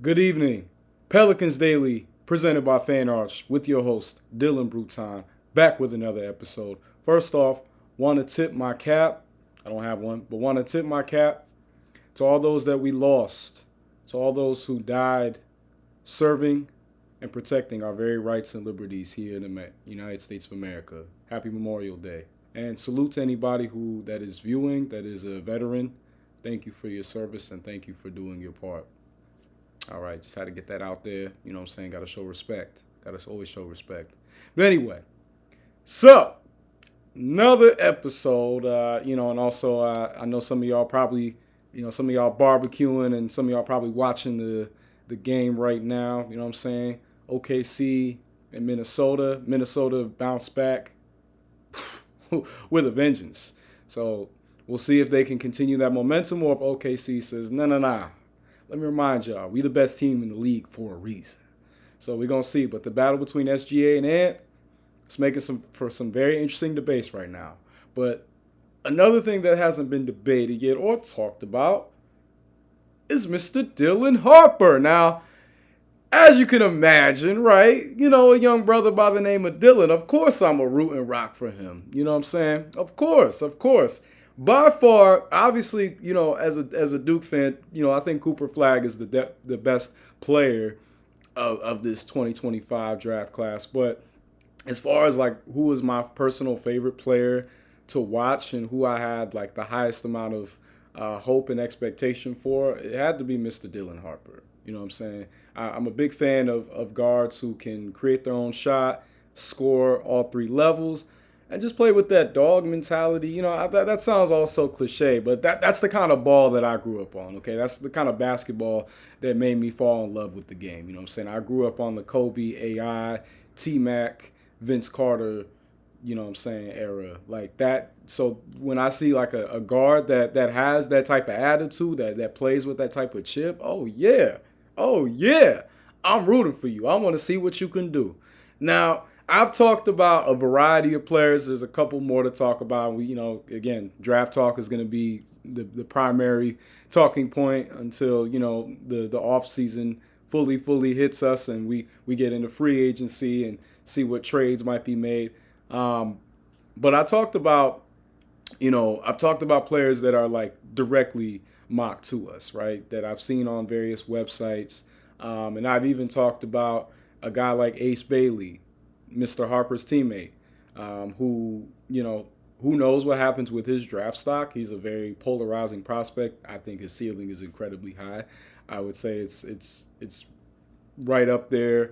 Good evening. Pelicans Daily, presented by Fan Arch, with your host, Dylan Bruton, back with another episode. First off, want to tip my cap. I don't have one, but want to tip my cap to all those that we lost, to all those who died serving and protecting our very rights and liberties here in the United States of America. Happy Memorial Day. And salute to anybody that is viewing, that is a veteran. Thank you for your service and thank you for doing your part. All right, just had to get that out there. You know what I'm saying? Got to show respect. Got to always show respect. But anyway, so another episode, and also I know some of y'all probably, some of y'all barbecuing and some of y'all probably watching the game right now. You know what I'm saying? OKC and Minnesota. Minnesota bounced back with a vengeance. So we'll see if they can continue that momentum or if OKC says, nah. Let me remind y'all, we the best team in the league for a reason. So we're going to see. But the battle between SGA and Ant is making for some very interesting debates right now. But another thing that hasn't been debated yet or talked about is Mr. Dylan Harper. Now, as you can imagine, right, a young brother by the name of Dylan, of course I'm a root and rock for him. You know what I'm saying? Of course. By far, obviously, as a Duke fan, I think Cooper Flagg is the best player of this 2025 draft class. But as far as like who is my personal favorite player to watch and who I had like the highest amount of hope and expectation for, it had to be Mr. Dylan Harper. You know what I'm saying? I'm a big fan of guards who can create their own shot, score all three levels, and just play with that dog mentality. That sounds all so cliche, but that's the kind of ball that I grew up on, okay? That's the kind of basketball that made me fall in love with the game. You know what I'm saying? I grew up on the Kobe, AI, T-Mac, Vince Carter, era. Like that. So when I see like a guard that has that type of attitude, that plays with that type of chip, oh yeah, I'm rooting for you. I want to see what you can do. Now, I've talked about a variety of players. There's a couple more to talk about. Again, draft talk is going to be the primary talking point until, the off season fully hits us and we get into free agency and see what trades might be made. But I've talked about players that are like directly mocked to us, right? That I've seen on various websites. And I've even talked about a guy like Ace Bailey, Mr. Harper's teammate, who knows what happens with his draft stock. He's a very polarizing prospect. I think his ceiling is incredibly high. I would say it's right up there.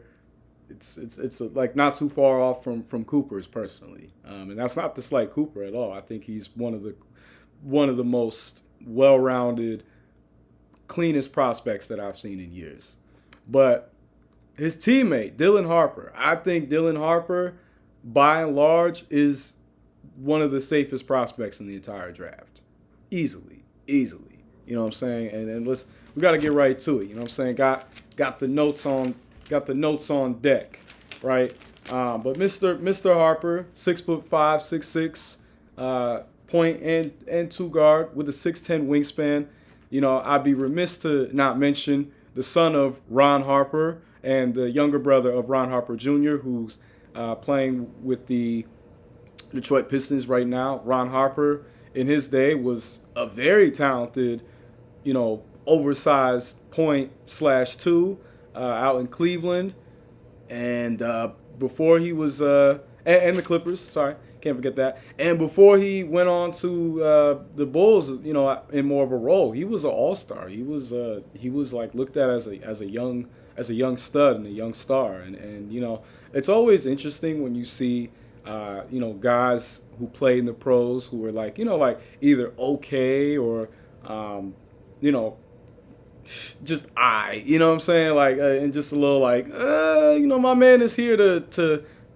It's like not too far off from Cooper's personally, and that's not to slight Cooper at all. I think he's one of the most well-rounded, cleanest prospects that I've seen in years. But his teammate, Dylan Harper, I think Dylan Harper, by and large, is one of the safest prospects in the entire draft. Easily. You know what I'm saying? And we got to get right to it. You know what I'm saying? Got the notes on deck, right? But Mr. Harper, 6'5", 6'6", point and two guard with a 6'10" wingspan. I'd be remiss to not mention the son of Ron Harper and the younger brother of Ron Harper Jr., who's playing with the Detroit Pistons right now. Ron Harper, in his day, was a very talented, oversized point/2 out in Cleveland. And before he was, and the Clippers, sorry, can't forget that. And before he went on to the Bulls, in more of a role, he was an all-star. He was like looked at as a young stud and a young star. And it's always interesting when you see, guys who play in the pros who are like either okay or, just you know what I'm saying? Like, and just a little like, my man is here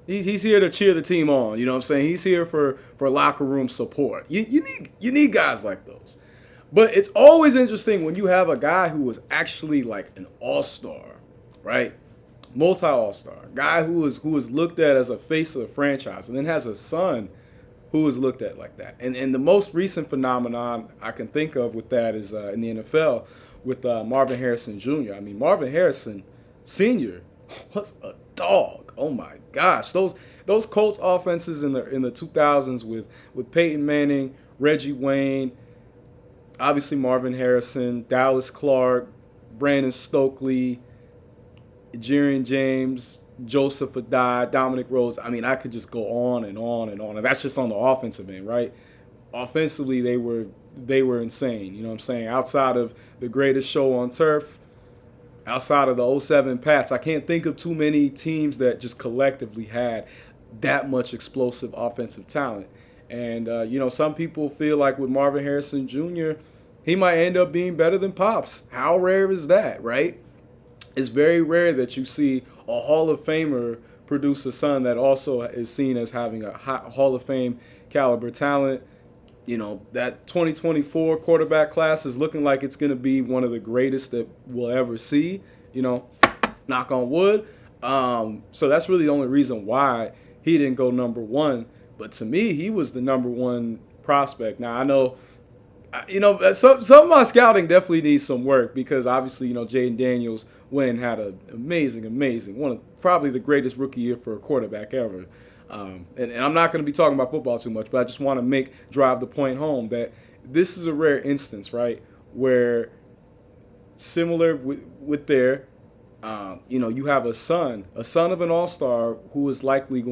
he's here to cheer the team on. You know what I'm saying? He's here for locker room support. You need guys like those. But it's always interesting when you have a guy who was actually like an all-star, right? Multi-all-star. Guy who is looked at as a face of the franchise and then has a son who is looked at like that. And the most recent phenomenon I can think of with that is in the NFL with Marvin Harrison Jr. I mean, Marvin Harrison Sr. was a dog. Oh my gosh, those Colts offenses in the 2000s with Peyton Manning, Reggie Wayne, obviously Marvin Harrison, Dallas Clark, Brandon Stokely, Jerian James, Joseph Adai, Dominic Rhodes. I mean, I could just go on and on and on. And that's just on the offensive end, right? Offensively, they were insane. You know what I'm saying? Outside of the greatest show on turf, outside of the '07 Pats, I can't think of too many teams that just collectively had that much explosive offensive talent. And, some people feel like with Marvin Harrison Jr., he might end up being better than Pops. How rare is that, right? It's very rare that you see a Hall of Famer produce a son that also is seen as having a Hall of Fame caliber talent. That 2024 quarterback class is looking like it's going to be one of the greatest that we'll ever see, knock on wood. So that's really the only reason why he didn't go number one. But to me, he was the number one prospect. Now, I know, some of my scouting definitely needs some work because obviously, Jaden Daniels had an amazing, one of probably the greatest rookie year for a quarterback ever. And I'm not going to be talking about football too much, but I just want to drive the point home that this is a rare instance, right, where similar with their, you have a son of an all-star who is likely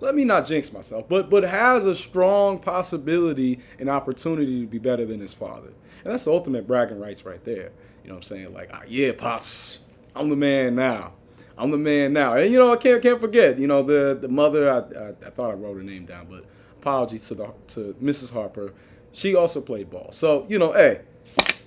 let me not jinx myself, but has a strong possibility and opportunity to be better than his father. And that's the ultimate bragging rights right there. You know what I'm saying? Like, yeah, Pops, I'm the man now. And, I can't forget, the mother, I thought I wrote her name down, but apologies to Mrs. Harper. She also played ball. So, hey,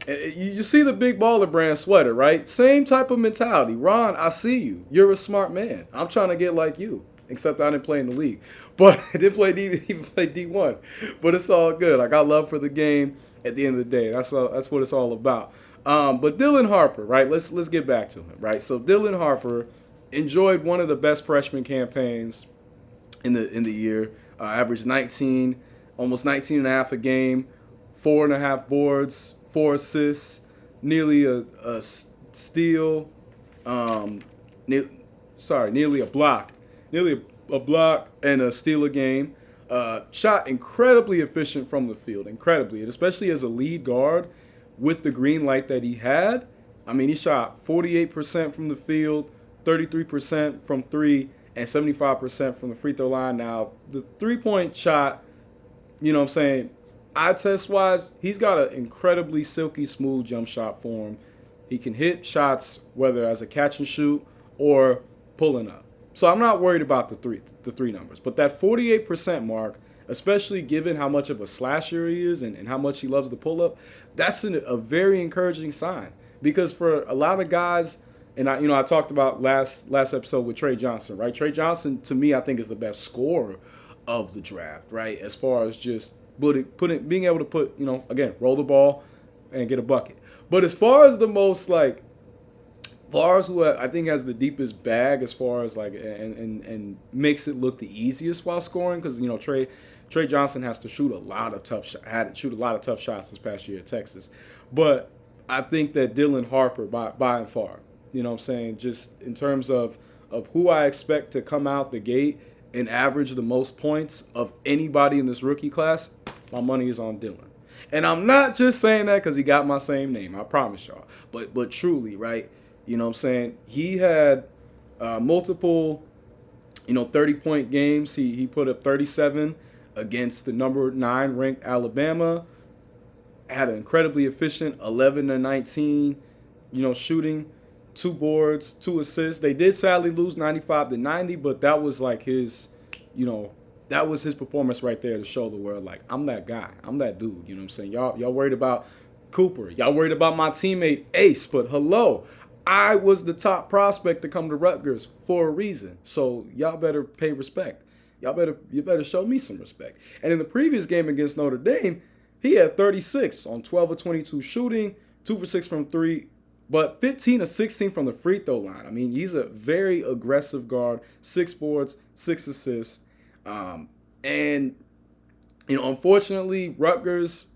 you see the big baller brand sweater, right? Same type of mentality. Ron, I see you. You're a smart man. I'm trying to get like you. Except I didn't play in the league. But I didn't even play D1. But it's all good. I got love for the game at the end of the day. That's what it's all about. But Dylan Harper, right? Let's get back to him, right? So Dylan Harper enjoyed one of the best freshman campaigns in the year. Averaged 19, almost 19 and a half a game, 4.5 boards, 4 assists, nearly a steal, nearly a block. Nearly a block and a steal a game. Shot incredibly efficient from the field, incredibly, and especially as a lead guard with the green light that he had. I mean, he shot 48% from the field, 33% from three, and 75% from the free throw line. Now, the three-point shot, eye test-wise, he's got an incredibly silky smooth jump shot for him. He can hit shots, whether as a catch and shoot or pulling up. So I'm not worried about the three numbers. But that 48% mark, especially given how much of a slasher he is and how much he loves the pull-up, that's a very encouraging sign. Because for a lot of guys, and I talked about last episode with Trey Johnson, right? Trey Johnson, to me, I think is the best scorer of the draft, right? As far as just being able to put, again, roll the ball and get a bucket. But as far as the most, Vars, who I think has the deepest bag as far as and makes it look the easiest while scoring, because Trey Johnson has to shoot a lot of tough shots this past year at Texas, but I think that Dylan Harper by and far, just in terms of who I expect to come out the gate and average the most points of anybody in this rookie class, my money is on Dylan. And I'm not just saying that because he got my same name, I promise y'all, but truly, right? He had multiple, 30-point games. He put up 37 against the number 9 ranked Alabama. Had an incredibly efficient 11-19, shooting, 2 boards, 2 assists. They did sadly lose 95-90, but that was his, that was his performance right there to show the world, I'm that guy. I'm that dude. Y'all worried about Cooper. Y'all worried about my teammate Ace, but hello. I was the top prospect to come to Rutgers for a reason. So y'all better pay respect. You better show me some respect. And in the previous game against Notre Dame, he had 36 on 12 of 22 shooting, 2 for 6 from 3, but 15 of 16 from the free throw line. I mean, he's a very aggressive guard, 6 boards, 6 assists. And unfortunately, Rutgers,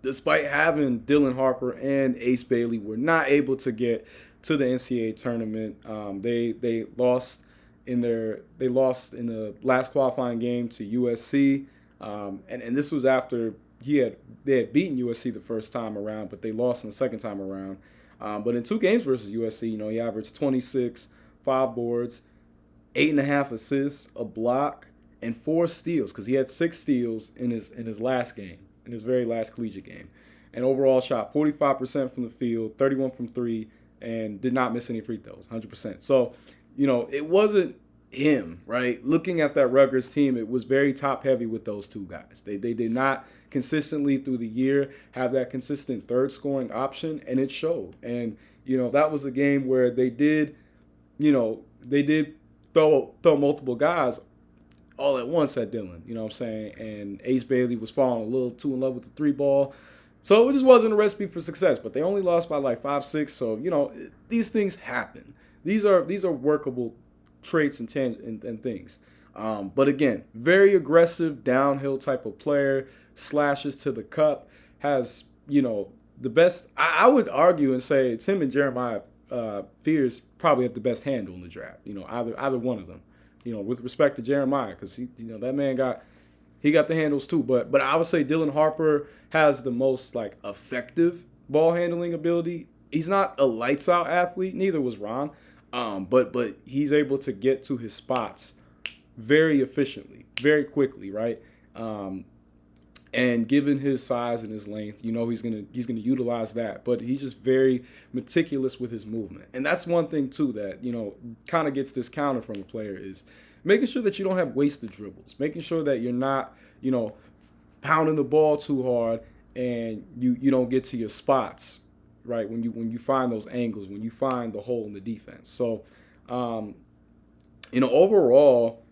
despite having Dylan Harper and Ace Bailey, were not able to get to the NCAA tournament. They lost in the last qualifying game to USC, and this was after they had beaten USC the first time around, but they lost in the second time around. But in 2 games versus USC, he averaged 26, 5 boards, 8.5 assists, a block, and 4 steals, because he had 6 steals in his last game, in his very last collegiate game. And overall shot 45% from the field, 31 from 3, and did not miss any free throws, 100%. So, it wasn't him, right? Looking at that Rutgers team, it was very top-heavy with those 2 guys. They did not consistently through the year have that consistent third scoring option, and it showed. And, that was a game where they did throw multiple guys all at once at Dylan, you know what I'm saying? And Ace Bailey was falling a little too in love with the 3 ball. So it just wasn't a recipe for success, but they only lost by like 5-6. So, these things happen. These are workable traits and things. But again, very aggressive downhill type of player, slashes to the cup, has, the best. I would argue and say Tim and Jeremiah Fears probably have the best handle in the draft. Either one of them. With respect to Jeremiah, because that man got the handles too. But I would say Dylan Harper has the most effective ball handling ability. He's not a lights out athlete. Neither was Ron. But he's able to get to his spots very efficiently, very quickly, right? And given his size and his length, he's gonna utilize that. But he's just very meticulous with his movement, and that's one thing too that kind of gets discounted from a player is making sure that you don't have wasted dribbles, making sure that you're not pounding the ball too hard and you don't get to your spots, right? When you find those angles, when you find the hole in the defense. So, overall,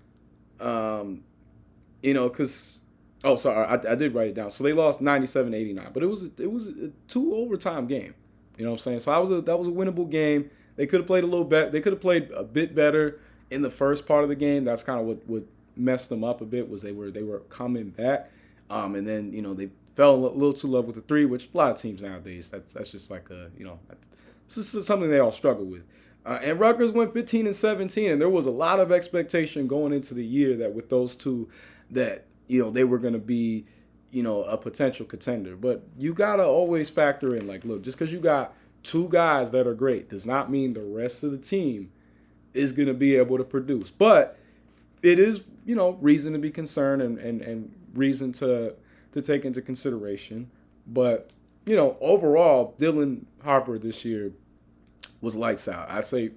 because. Oh, sorry, I did write it down. So they lost 97-89, but it was a 2 overtime game. You know what I'm saying? So that was a winnable game. They could have played a little bit. They could have played a bit better in the first part of the game. That's kind of what messed them up a bit, was they were coming back, and then they fell a little too low with the 3, which a lot of teams nowadays that's just like this is something they all struggle with. And Rutgers went 15-17, and there was a lot of expectation going into the year that with those 2 that they were going to be, a potential contender. But you got to always factor in, look, just because you got 2 guys that are great does not mean the rest of the team is going to be able to produce. But it is, reason to be concerned and reason to take into consideration. But, overall, Dylan Harper this year was lights out. I say,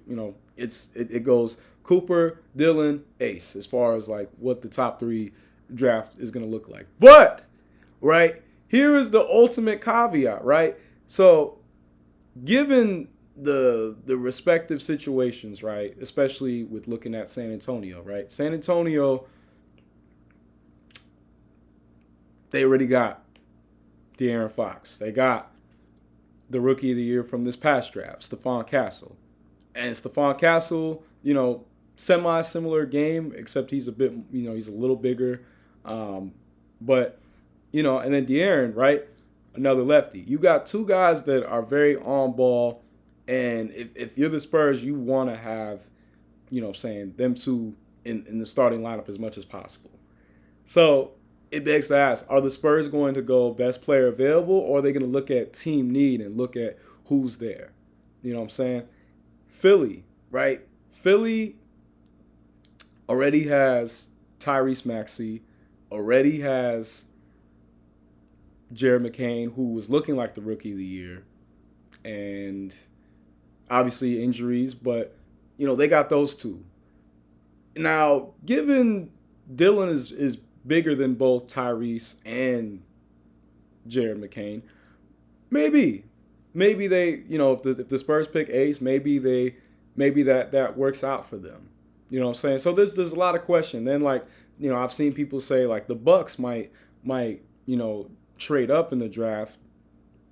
it goes Cooper, Dylan, Ace, as far as, what the top 3 draft is going to look like. But, right, here is the ultimate caveat, right? So, given the respective situations, right, especially with looking at San Antonio, right? San Antonio, they already got De'Aaron Fox. They got the Rookie of the Year from this past draft, Stephon Castle. And Stephon Castle, semi-similar game, except he's a bit, he's a little bigger. But, and then De'Aaron, right, another lefty. You got 2 guys that are very on ball, and if you're the Spurs, you want to have, them 2 in the starting lineup as much as possible. So it begs to ask, are the Spurs going to go best player available, or are they going to look at team need and look at who's there? You know what I'm saying? Philly, right? Philly already has Tyrese Maxey, already has Jared McCain, who was looking like the Rookie of the Year, and obviously injuries, but, they got those 2. Now, given Dylan is bigger than both Tyrese and Jared McCain, maybe they, if the Spurs pick Ace, maybe that works out for them. You know what I'm saying? So there's a lot of question. Then, I've seen people say, the Bucks might trade up in the draft,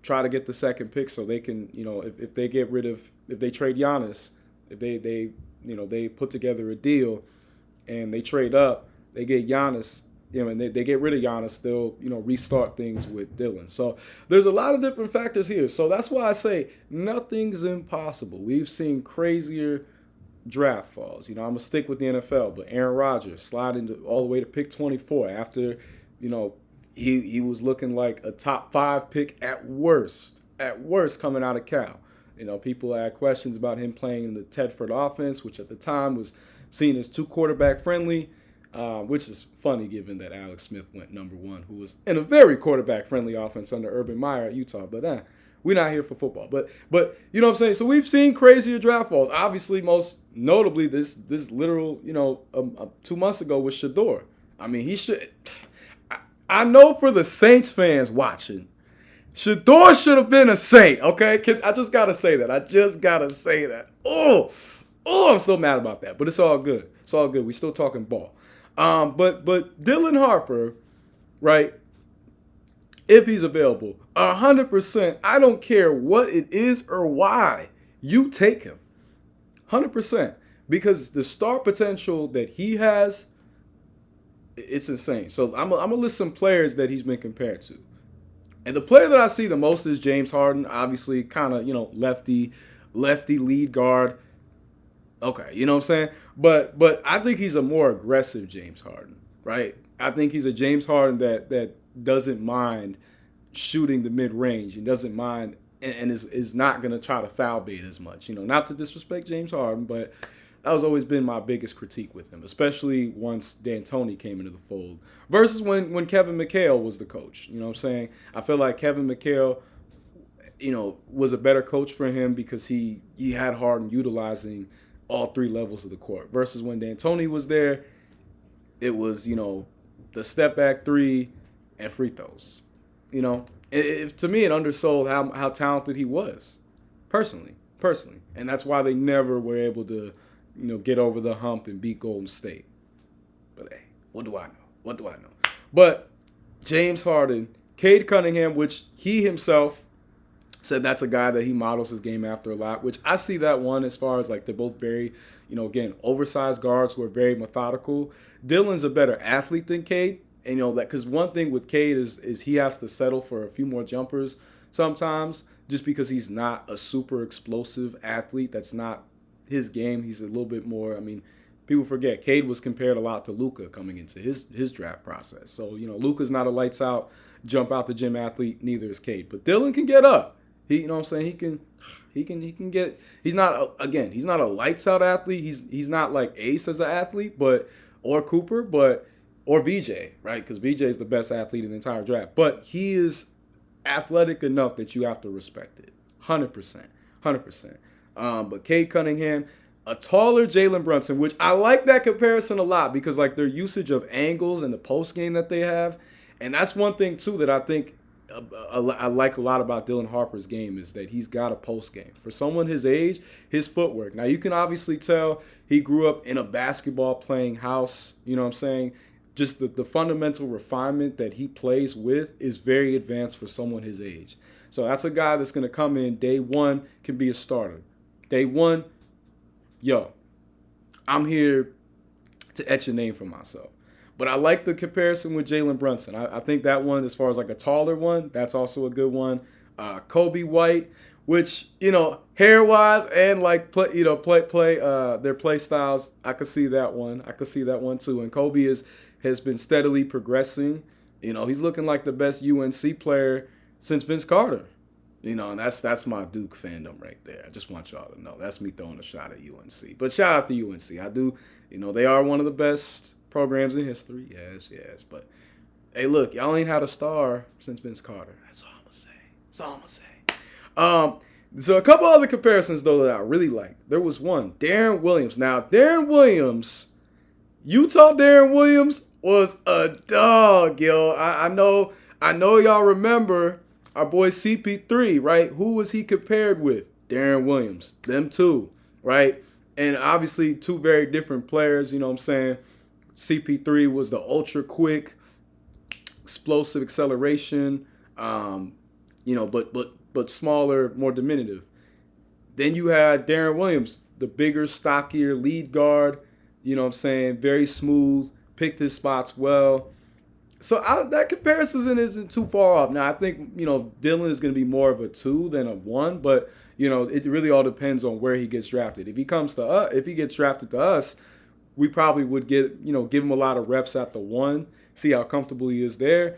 try to get the second pick so they can, if they trade Giannis, if they put together a deal and they trade up, they get Giannis And they get rid of Giannis, they'll, restart things with Dylan. So there's a lot of different factors here. So that's why I say nothing's impossible. We've seen crazier draft falls. I'm going to stick with the NFL, but Aaron Rodgers sliding all the way to pick 24 after, he was looking like a top 5 pick at worst coming out of Cal. People had questions about him playing in the Tedford offense, which at the time was seen as too quarterback friendly. Which is funny given that Alex Smith went number 1, who was in a very quarterback-friendly offense under Urban Meyer at Utah. But we're not here for football. But you know what I'm saying? So we've seen crazier draft falls. Obviously, most notably, this literal, 2 months ago was Shador. I mean, he should. I know for the Saints fans watching, Shador should have been a Saint, okay? I just got to say that. Oh, I'm so mad about that. But it's all good. We're still talking ball. But Dylan Harper, right, if he's available, 100%, I don't care what it is or why, you take him. 100%. Because the star potential that he has, it's insane. So I'm going to list some players that he's been compared to. And the player that I see the most is James Harden, obviously kind of, lefty lead guard. Okay, you know what I'm saying? But I think he's a more aggressive James Harden, right? I think he's a James Harden that doesn't mind shooting the mid-range and doesn't mind and is not going to try to foul bait as much. Not to disrespect James Harden, but that has always been my biggest critique with him, especially once D'Antoni came into the fold versus when Kevin McHale was the coach. You know what I'm saying? I feel like Kevin McHale, was a better coach for him because he had Harden utilizing all 3 levels of the court. Versus when D'Antoni was there, it was, the step back 3 and free throws. To me, it undersold how talented he was, personally. And that's why they never were able to, get over the hump and beat Golden State. But hey, what do I know? But James Harden, Cade Cunningham, which he himself said that's a guy that he models his game after a lot, which I see that one as far as like they're both very, again, oversized guards who are very methodical. Dylan's a better athlete than Cade. And, that because one thing with Cade is he has to settle for a few more jumpers sometimes just because he's not a super explosive athlete. That's not his game. He's a little bit more, people forget, Cade was compared a lot to Luka coming into his draft process. So, Luka's not a lights out, jump out the gym athlete, neither is Cade. But Dylan can get up. He can get. He's not a lights out athlete. He's not like Ace as an athlete, or Cooper, or VJ, right? Because VJ is the best athlete in the entire draft. But he is athletic enough that you have to respect it, 100%. But Cade Cunningham, a taller Jalen Brunson, which I like that comparison a lot because like their usage of angles and the post game that they have, and that's one thing too that I think. I like a lot about Dylan Harper's game is that he's got a post game. For someone his age, his footwork. Now, you can obviously tell he grew up in a basketball playing house. You know what I'm saying? Just the fundamental refinement that he plays with is very advanced for someone his age. So that's a guy that's going to come in day one, can be a starter. Day one, I'm here to etch a name for myself. But I like the comparison with Jalen Brunson. I think that one, as far as like a taller one, that's also a good one. Kobe White, which, hair-wise and like play their play styles, I could see that one too. And Kobe has been steadily progressing. He's looking like the best UNC player since Vince Carter. And that's my Duke fandom right there. I just want y'all to know. That's me throwing a shot at UNC. But shout out to UNC. I do, they are one of the best programs in history, yes. But hey, look, y'all ain't had a star since Vince Carter. That's all I'm gonna say. So a couple other comparisons though that I really like. There was one, Darren Williams. Now, Darren Williams, Utah Darren Williams was a dog, yo. I know y'all remember our boy CP3, right? Who was he compared with? Darren Williams. Them two, right? And obviously 2 very different players, you know what I'm saying? CP3 was the ultra quick, explosive acceleration, but smaller, more diminutive. Then you had Darren Williams, the bigger, stockier lead guard, you know what I'm saying, very smooth, picked his spots well. So that comparison isn't too far off. Now I think Dylan is going to be more of a 2 than a 1, but it really all depends on where he gets drafted. If he comes to us, if he gets drafted to us, we probably would give him a lot of reps at the 1, see how comfortable he is there.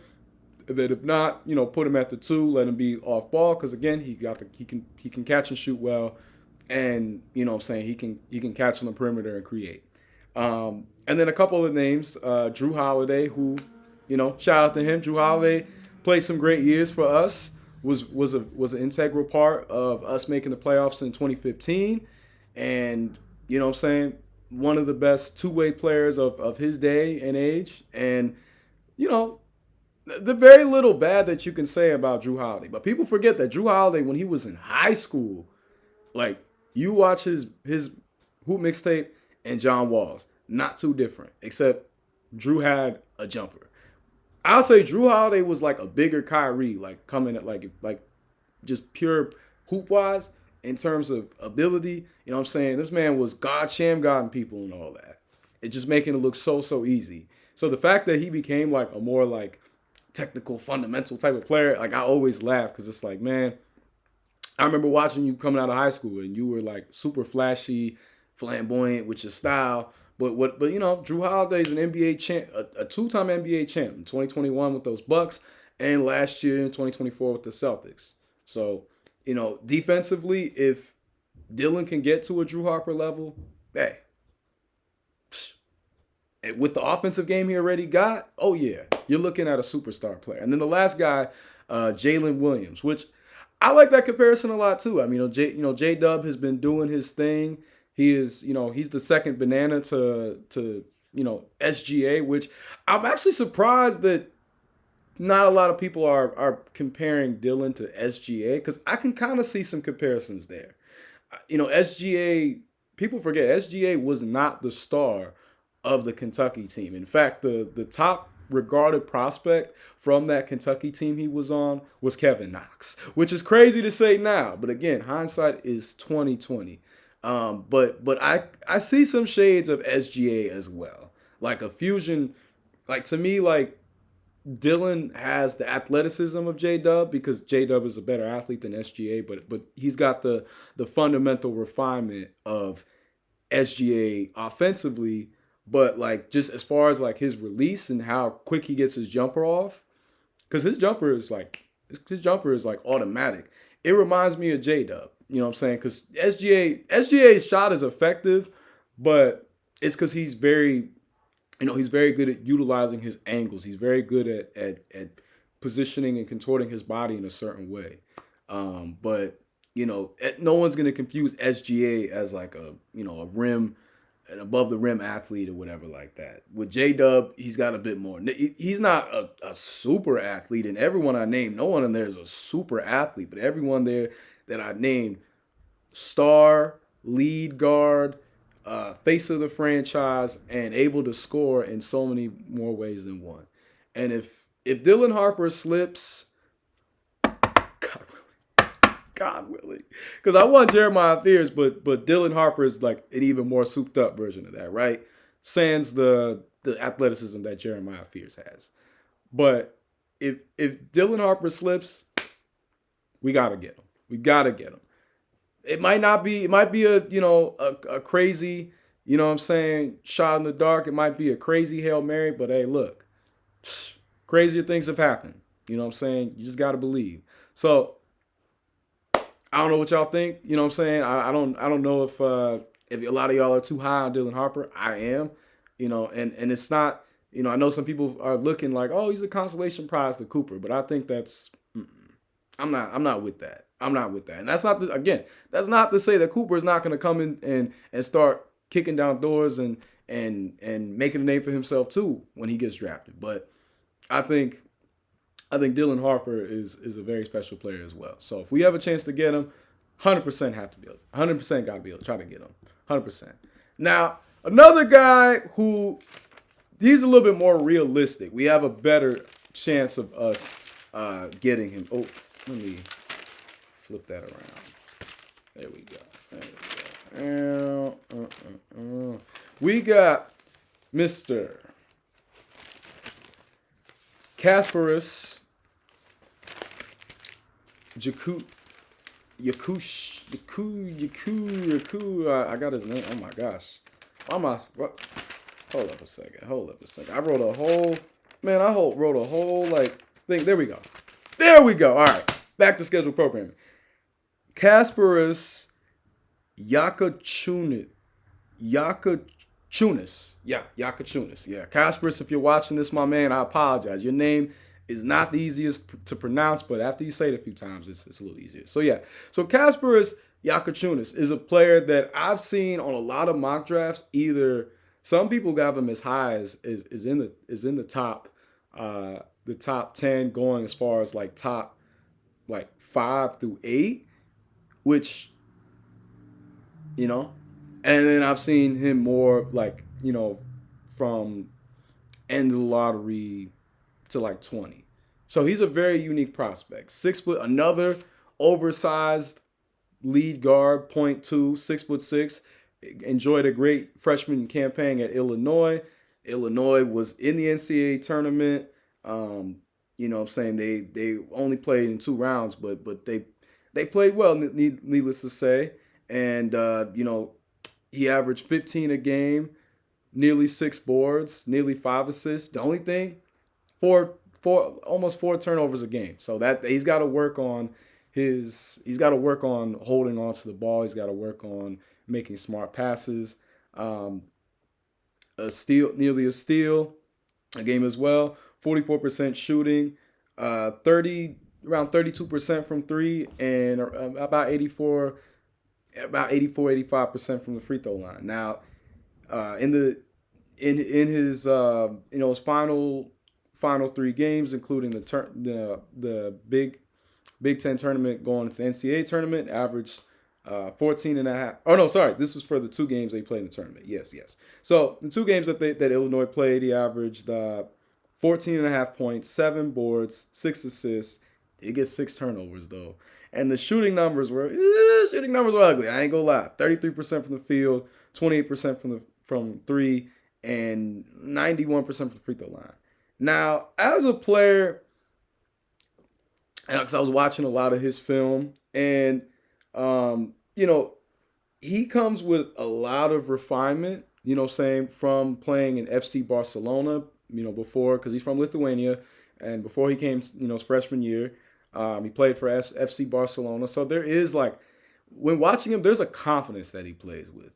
And then if not, put him at the 2, let him be off ball because again he can catch and shoot well, and he can catch on the perimeter and create. And then a couple of names, Drew Holiday, who shout out to him. Drew Holiday played some great years for us. Was an integral part of us making the playoffs in 2015, and one of the best two-way players of his day and age. And the very little bad that you can say about Drew Holiday, but people forget that Drew Holiday, when he was in high school, like you watch his hoop mixtape and John Wall's, not too different, except Drew had a jumper. I'll say Drew Holiday was like a bigger Kyrie, like coming at like just pure hoop wise in terms of ability. You know what I'm saying? This man was God sham godding people and all that. It just making it look so easy. So the fact that he became like a more like technical, fundamental type of player, like I always laugh because it's like, man, I remember watching you coming out of high school and you were like super flashy, flamboyant with your style. But Drew Holiday's an NBA champ, a two-time NBA champ in 2021 with those Bucks, and last year in 2024 with the Celtics. So, defensively, if Dylan can get to a Drew Harper level, hey, with the offensive game he already got, oh yeah, you're looking at a superstar player. And then the last guy, Jalen Williams, which I like that comparison a lot too. I mean, J-Dub has been doing his thing. He is, he's the second banana to SGA, which I'm actually surprised that not a lot of people are comparing Dylan to SGA because I can kind of see some comparisons there. SGA, people forget SGA was not the star of the Kentucky team. In fact, the top regarded prospect from that Kentucky team he was on was Kevin Knox, which is crazy to say now, but again, hindsight is 2020. But I see some shades of SGA as well, like a fusion. Like to me, like Dylan has the athleticism of J-Dub because J-Dub is a better athlete than SGA, but he's got the fundamental refinement of SGA offensively. But like just as far as like his release and how quick he gets his jumper off, because his jumper is like automatic. It reminds me of J-Dub. You know what I'm saying? Because SGA's shot is effective, but it's because he's very good at utilizing his angles. He's very good at positioning and contorting his body in a certain way. But no one's gonna confuse SGA as like a rim, an above the rim athlete or whatever like that. With J-Dub, he's got a bit more. He's not a super athlete, and everyone I named, no one in there is a super athlete, but everyone there that I named, star, lead guard, face of the franchise, and able to score in so many more ways than one. And if Dylan Harper slips, God willing, because I want Jeremiah Fears, but Dylan Harper is like an even more souped up version of that, right? Sans the athleticism that Jeremiah Fears has. But if Dylan Harper slips, we gotta get him. We gotta get him. It might be a crazy, shot in the dark. It might be a crazy Hail Mary, but hey, look, crazier things have happened. You know what I'm saying? You just got to believe. So I don't know what y'all think. You know what I'm saying? I don't know if a lot of y'all are too high on Dylan Harper. I am, and it's not, I know some people are looking like, oh, he's a consolation prize to Cooper, but I think that's, I'm not with that. I'm not with that. And that's not to say that Cooper is not going to come in and start kicking down doors and making a name for himself too when he gets drafted. But I think Dylan Harper is a very special player as well. So if we have a chance to get him, 100% have to be able, 100% got to be able to try to get him. 100%. Now, another guy who he's a little bit more realistic. We have a better chance of us getting him. Oh, let me flip that around. There we go. We got Mr. Kasparas I got his name. Oh my gosh. What? Hold up a second. I wrote a whole thing. There we go. All right. Back to scheduled programming. Kasparas Jakucionis. Jakucionis. Yeah. Kasparas, if you're watching this, my man, I apologize. Your name is not the easiest to pronounce, but after you say it a few times, it's a little easier. So yeah. So Kasparas Jakucionis is a player that I've seen on a lot of mock drafts. Either some people got him as high as is in the top 10, going as far as like top 5 through 8, which, and then I've seen him more from end of the lottery to 20. So he's a very unique prospect. 6 foot, another oversized lead guard, 0.2, 6'6". Enjoyed a great freshman campaign at Illinois. Illinois was in the NCAA tournament. I'm saying they only played in 2 rounds, but they played well, needless to say. And he averaged 15 a game, nearly 6 boards, nearly 5 assists. The only thing, almost 4 turnovers a game. So that he's got to work on holding on to the ball. He's got to work on making smart passes. Nearly a steal a game as well. 44% shooting, around 32% from 3, and about 85% from the free throw line. Now, in his his final 3 games, including the Big Ten tournament going into the NCAA tournament, averaged 14 and a half. Oh no, sorry, this was for the 2 games they played in the tournament. Yes. So the 2 games that Illinois played, he averaged 14 and a half points, 7 boards, 6 assists. He gets 6 turnovers though, and the shooting numbers were ugly. I ain't gonna lie. 33% from the field, 28% from 3, and 91% from the free throw line. Now, as a player, because I was watching a lot of his film, and he comes with a lot of refinement. From playing in FC Barcelona, before, because he's from Lithuania, and before he came, his freshman year, he played for FC Barcelona. So there is when watching him, there's a confidence that he plays with.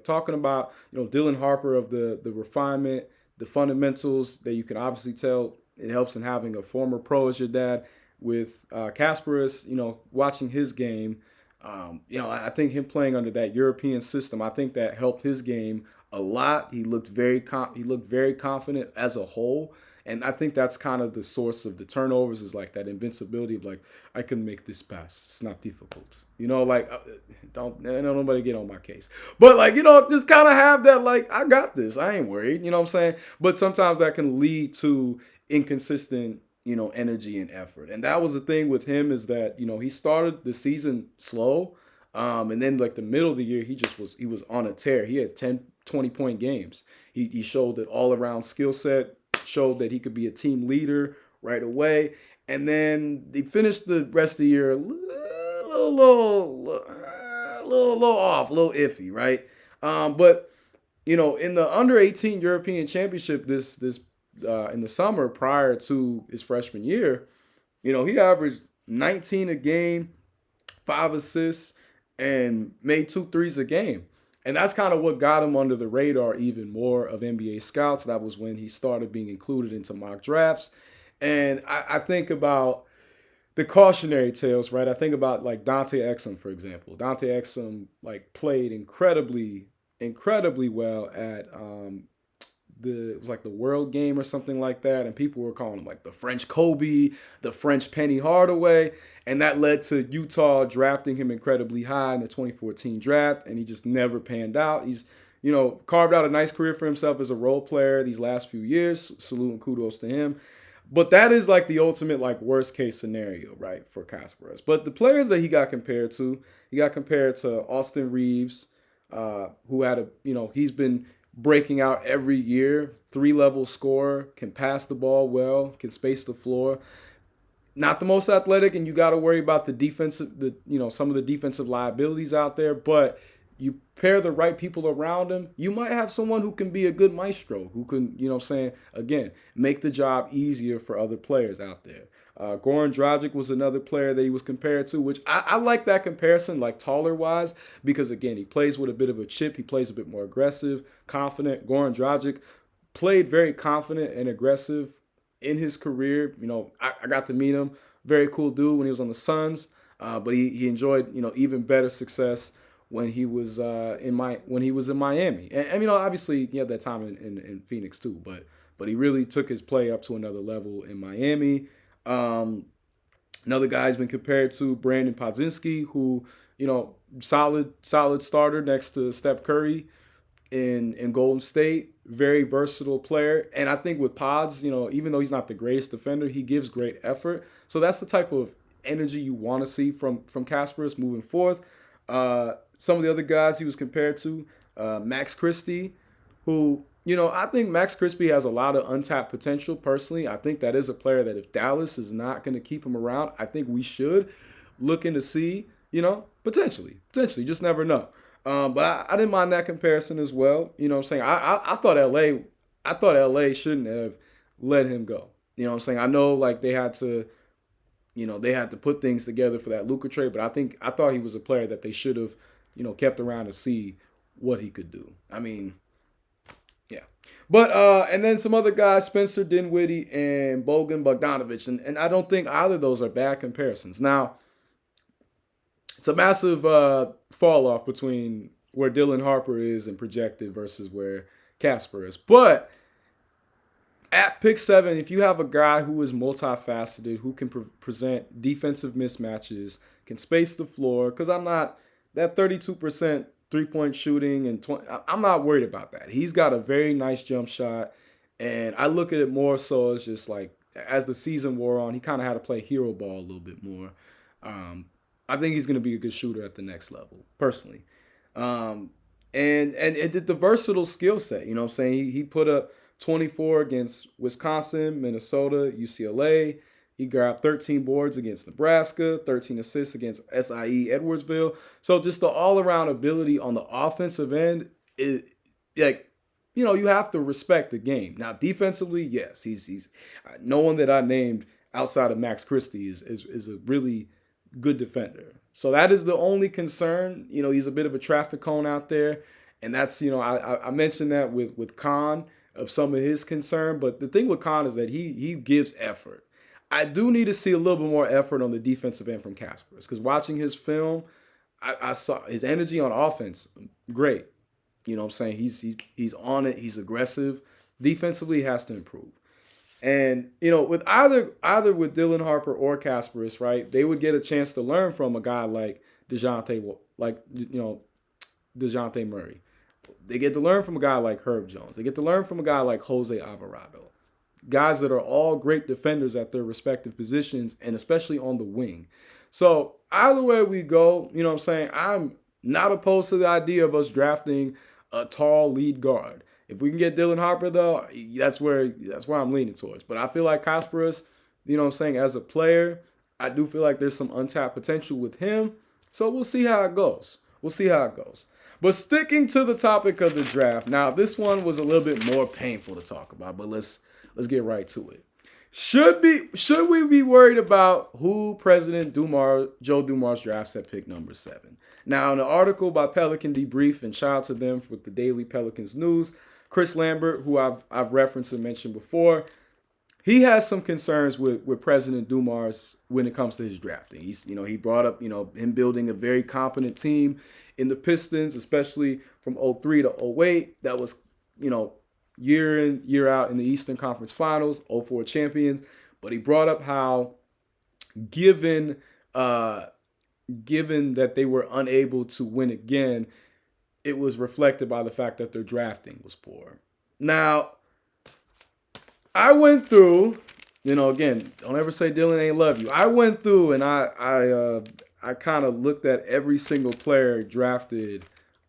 Talking about Dylan Harper, of the refinement, the fundamentals that you can obviously tell it helps in having a former pro as your dad. With Kasparas, watching his game, I think him playing under that European system, I think that helped his game a lot. He looked very confident as a whole, and I think that's kind of the source of the turnovers, is that invincibility of I can make this pass. It's not difficult. Don't nobody get on my case. But just kind of have that I got this. I ain't worried. You know what I'm saying? But sometimes that can lead to inconsistent energy and effort. And that was the thing with him, is that, he started the season slow. And then the middle of the year, he was on a tear. He had 10, 20-point games. He showed that all around skill set, showed that he could be a team leader right away. And then he finished the rest of the year a little off, a little iffy, right? But in the under 18 European Championship this in the summer prior to his freshman year, he averaged 19 a game, 5 assists, and made 2 threes a game. And that's kind of what got him under the radar even more of NBA scouts. That was when he started being included into mock drafts. And I think about the cautionary tales, right? I think about Dante Exum, for example. Dante Exum played incredibly well at it was the World Game or something like that, and people were calling him the French Kobe, the French Penny Hardaway, and that led to Utah drafting him incredibly high in the 2014 draft, and he just never panned out. He's carved out a nice career for himself as a role player these last few years. Salute and kudos to him. But that is the ultimate worst case scenario, right, for Kasparas. But the players that he got compared to Austin Reeves, who had he's been breaking out every year, 3-level scorer, can pass the ball well, can space the floor. Not the most athletic, and you got to worry about some of the defensive liabilities out there, but you pair the right people around him, you might have someone who can be a good maestro, who can, again, make the job easier for other players out there. Goran Dragic was another player that he was compared to, which I like that comparison, like taller-wise, because, again, he plays with a bit of a chip. He plays a bit more aggressive, confident. Goran Dragic played very confident and aggressive in his career. I got to meet him. Very cool dude when he was on the Suns, but he enjoyed, even better success when he was in Miami. And obviously he had that time in Phoenix too, but he really took his play up to another level in Miami. Another guy's been compared to Brandon Podzinski, who, solid starter next to Steph Curry in Golden State. Very versatile player. And I think with Pods, even though he's not the greatest defender, he gives great effort. So that's the type of energy you want to see from Kasparas moving forth. Some of the other guys he was compared to, Max Christie, who, I think Max Christie has a lot of untapped potential personally. I think that is a player that if Dallas is not going to keep him around, I think we should look into see, potentially, just never know. But I didn't mind that comparison as well. I thought LA shouldn't have let him go. I know like they had to put things together for that Luka trade, but I thought he was a player that they should have, kept around to see what he could do. I mean, yeah. But and then some other guys, Spencer Dinwiddie and Bogan Bogdanovic, and I don't think either of those are bad comparisons. Now, it's a massive fall off between where Dylan Harper is and projected versus where Kasper is. But at pick 7, if you have a guy who is multifaceted, who can present defensive mismatches, can space the floor, because I'm not that 32% three-point shooting and I'm not worried about that. He's got a very nice jump shot, and I look at it more so as just like as the season wore on, he kind of had to play hero ball a little bit more. I think he's going to be a good shooter at the next level, personally. And the versatile skill set, he put up 24 against Wisconsin, Minnesota, UCLA. He grabbed 13 boards against Nebraska, 13 assists against SIE Edwardsville. So just the all-around ability on the offensive end is like, you have to respect the game. Now, defensively, yes, he's no one that I named outside of Max Christie is a really good defender. So that is the only concern. He's a bit of a traffic cone out there. And that's, I mentioned that with Khan of some of his concern. But the thing with Khan is that he gives effort. I do need to see a little bit more effort on the defensive end from Kasparas, because watching his film, I saw his energy on offense, great. He's on it. He's aggressive. Defensively, he has to improve. And, with either with Dylan Harper or Kasparas, right, they would get a chance to learn from a guy like DeJounte Murray. They get to learn from a guy like Herb Jones. They get to learn from a guy like Jose Alvarado. Guys that are all great defenders at their respective positions, and especially on the wing. So either way we go, I'm not opposed to the idea of us drafting a tall lead guard. If we can get Dylan Harper, though, that's where I'm leaning towards. But I feel like Kasparas, as a player, I do feel like there's some untapped potential with him. So we'll see how it goes. But sticking to the topic of the draft, now this one was a little bit more painful to talk about, but let's get right to it. Should we be worried about who President Joe Dumars drafts at pick number 7? Now, in an article by Pelican Debrief, and shout out to them with the Daily Pelicans News, Chris Lambert, who I've referenced and mentioned before, he has some concerns with President Dumars when it comes to his drafting. He brought up, him building a very competent team in the Pistons, especially from 2003 to 2008. That was, year in, year out in the Eastern Conference Finals, 2004 champions. But he brought up how given that they were unable to win again, it was reflected by the fact that their drafting was poor. Now, I went through, again, don't ever say Dylan ain't love you. I went through and I kind of looked at every single player drafted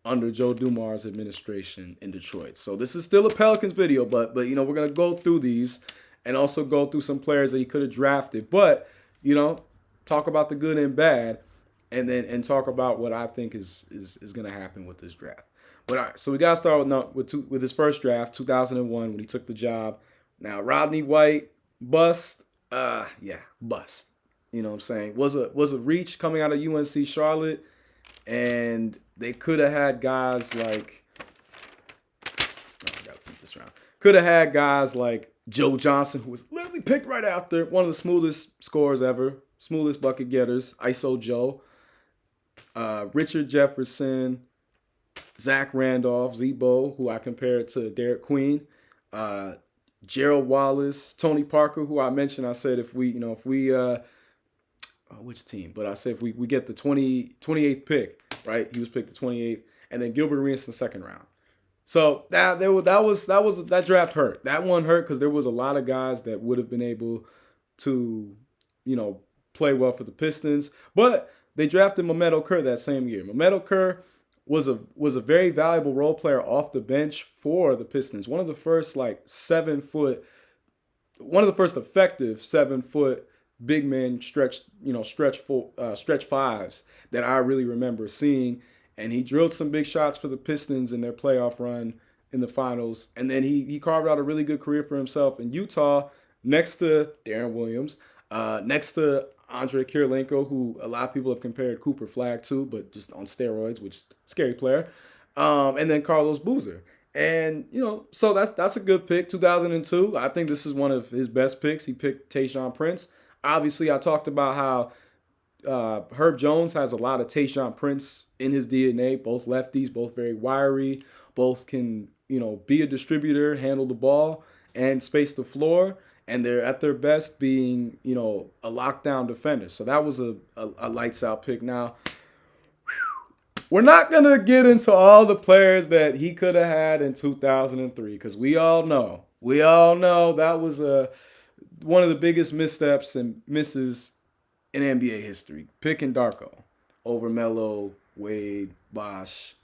under Joe Dumars' administration in Detroit. So this is still a Pelicans video, but we're gonna go through these and also go through some players that he could have drafted. But talk about the good and bad, and talk about what I think is gonna happen with this draft. But all right, so we gotta start with his first draft, 2001, when he took the job. Now Rodney White, bust. Bust. You know what I'm saying? Was a reach coming out of UNC Charlotte, and they could have had guys like Joe Johnson, who was literally picked right after, one of the smoothest scorers ever, smoothest bucket getters, ISO Joe, Richard Jefferson, Zach Randolph, Zebo, who I compared to Derek Queen, Gerald Wallace, Tony Parker, who I mentioned. I said if we which team? But I said if we get the 28th pick, right? He was picked the 28th, and then Gilbert Arenas in the second round. So that draft hurt. That one hurt because there was a lot of guys that would have been able to, play well for the Pistons. But they drafted Mehmet Okur that same year. Mehmet Okur was a very valuable role player off the bench for the Pistons. One of the first effective 7-foot big men stretch fives that I really remember seeing. And he drilled some big shots for the Pistons in their playoff run in the finals. And then he carved out a really good career for himself in Utah next to Darren Williams, next to Andre Kirilenko, who a lot of people have compared Cooper Flagg to, but just on steroids, which is a scary player. And then Carlos Boozer. And, so that's a good pick. 2002, I think this is one of his best picks. He picked Tayshaun Prince. Obviously, I talked about how Herb Jones has a lot of Tayshaun Prince in his DNA. Both lefties, both very wiry, both can, be a distributor, handle the ball, and space the floor. And they're at their best being, a lockdown defender. So that was a lights out pick. Now, we're not going to get into all the players that he could have had in 2003 because we all know that was one of the biggest missteps and misses in NBA history. Picking Darko over Melo, Wade, Bosh,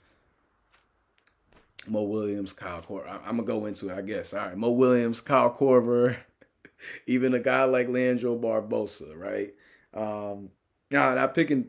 Mo Williams, Kyle Korver. I'm going to go into it, I guess. All right, Mo Williams, Kyle Korver, even a guy like Leandro Barbosa, right? Not picking,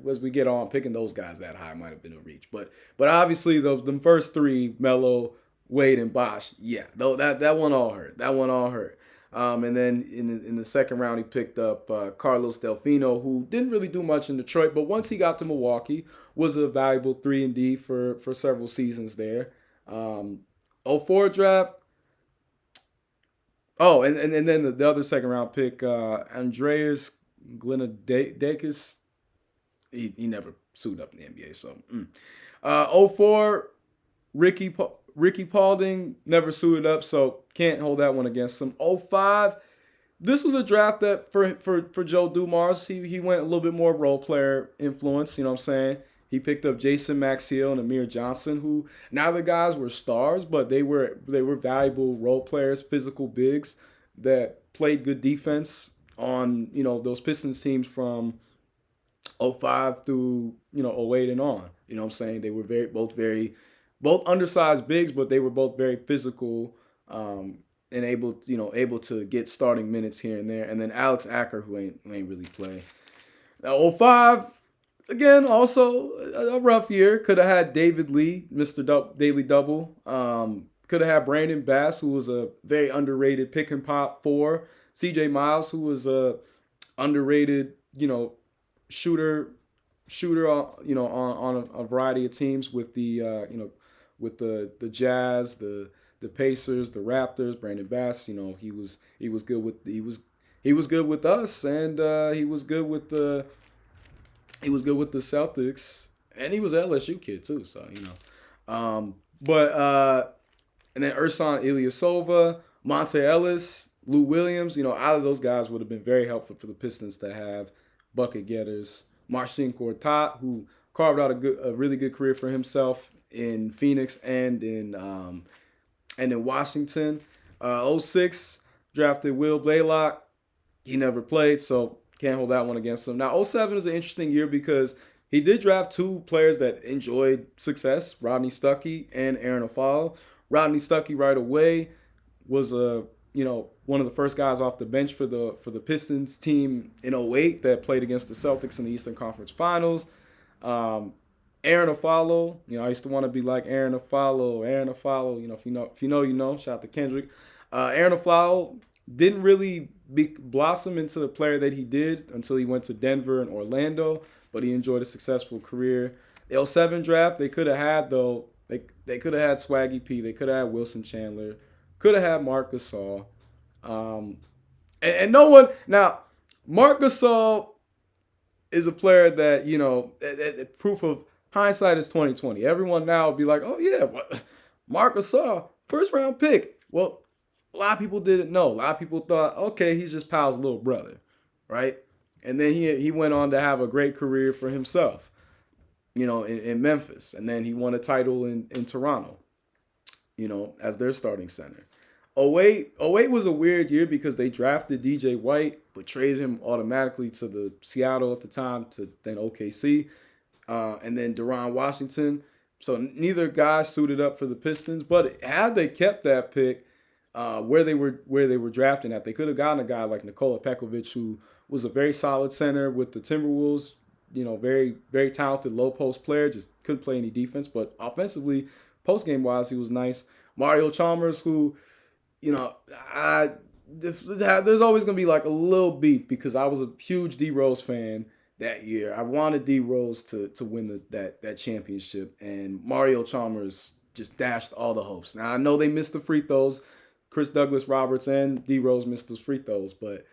as we get on, picking those guys that high might have been a reach. But obviously, the first three, Melo, Wade, and Bosh, that one all hurt. And then in the second round, he picked up Carlos Delfino, who didn't really do much in Detroit, but once he got to Milwaukee, was a valuable 3-and-D for several seasons there. 04 draft. Oh, and then the other second round pick, Andreas Glenadakis. He never suited up in the NBA, so. 04, Ricky Paulding never suited up, so can't hold that one against him. 05, this was a draft that for Joe Dumars, he went a little bit more role player influence, you know what I'm saying? He picked up Jason Maxiell and Amir Johnson, who neither guys were stars, but they were valuable role players, physical bigs that played good defense on, those Pistons teams from 05 through, 08 and on. You know what I'm saying? They were both undersized bigs, but they were both very physical and able to get starting minutes here and there. And then Alex Acker, who ain't really play. Now 05, again, also a rough year. Could have had David Lee, Mr. Daily Double. Could have had Brandon Bass, who was a very underrated pick and pop 4. CJ Miles, who was a underrated, shooter, on a variety of teams with the, with the Jazz, the Pacers, the Raptors. Brandon Bass, he was good with us, and he was good with the Celtics, and he was an LSU kid too. So and then Ersan Ilyasova, Monte Ellis, Lou Williams. Out of those guys would have been very helpful for the Pistons to have bucket getters. Marcin Gortat, who carved out a really good career for himself in Phoenix and in Washington. 06 drafted Will Blaylock. He never played, so can't hold that one against him. Now 07 is an interesting year because He did draft two players that enjoyed success, Rodney Stuckey and Aaron Aflalo. Rodney Stuckey right away was one of the first guys off the bench for the Pistons team in '08 that played against the Celtics in the Eastern Conference Finals. Um, Aaron Aflalo, I used to want to be like Aaron Aflalo. If you know, you know. Shout out to Kendrick. Aaron Aflalo didn't really blossom into the player that he did until he went to Denver and Orlando, but he enjoyed a successful career. The '07 draft, they could have had, though, they could have had Swaggy P. They could have had Wilson Chandler. Could have had Marc Gasol. And no one, now, Marc Gasol is a player that, proof of hindsight is 2020. Everyone now will be like, oh, yeah, Marc Gasol, first round pick. Well, a lot of people didn't know. A lot of people thought, okay, he's just Powell's little brother, right? And then he went on to have a great career for himself, in Memphis. And then he won a title in Toronto, as their starting center. '08 was a weird year because they drafted DJ White, but traded him automatically to the Seattle at the time, to then OKC, and then Deron Washington. So neither guy suited up for the Pistons. But had they kept that pick, where they were drafting at, they could have gotten a guy like Nikola Pekovic, who was a very solid center with the Timberwolves. Very, very talented low post player, just couldn't play any defense. But offensively, post game wise, he was nice. Mario Chalmers, who, there's always going to be like a little beef because I was a huge D Rose fan that year. I wanted D Rose to win that championship, and Mario Chalmers just dashed all the hopes. Now, I know they missed the free throws. Chris Douglas Roberts and D Rose missed those free throws, but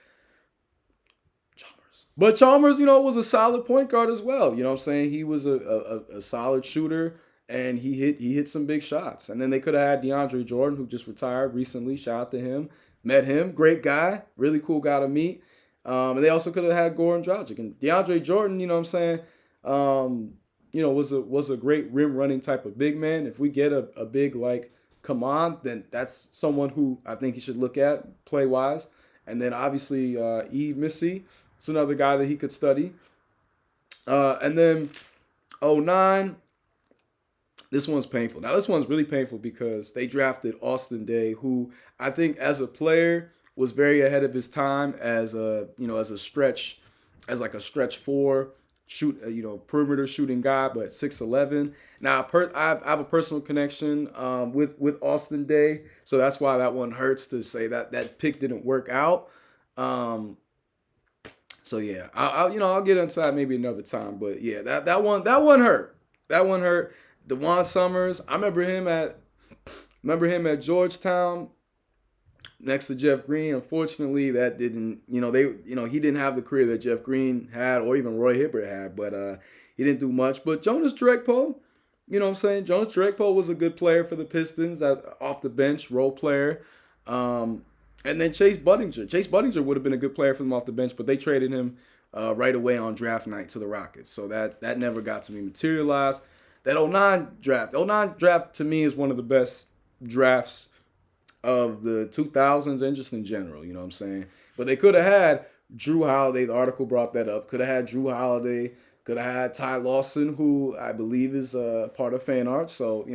Chalmers, was a solid point guard as well. You know what I'm saying? He was a solid shooter, and he hit some big shots. And then they could have had DeAndre Jordan, who just retired recently. Shout out to him. Met him. Great guy. Really cool guy to meet. And they also could have had Goran Dragic. And DeAndre Jordan, you know what I'm saying, was a great rim running type of big man. If we get a big like Kaman, then that's someone who I think he should look at play wise. And then obviously Yves Missy. It's another guy that he could study. And then '09, this one's painful. Now, this one's really painful because they drafted Austin Daye, who I think as a player was very ahead of his time as a stretch four, perimeter shooting guy, but 6'11". Now, I have a personal connection with Austin Daye, so that's why that one hurts to say that pick didn't work out. So yeah, I'll get into that maybe another time. But yeah, that one hurt. That one hurt. DeJuan Summers, I remember him at Georgetown next to Jeff Green. Unfortunately, that didn't. He didn't have the career that Jeff Green had or even Roy Hibbert had. But he didn't do much. But Jonas Jerebko, Jonas Jerebko was a good player for the Pistons off the bench, role player. And then Chase Budinger. Chase Budinger would have been a good player for them off the bench, but they traded him right away on draft night to the Rockets. So that never got to be materialized. That '09 draft to me is one of the best drafts of the 2000s and just in general, you know what I'm saying? But they could have had Drew Holiday. The article brought that up. Could have had Drew Holiday. Could have had Ty Lawson, who I believe is part of fan art. So,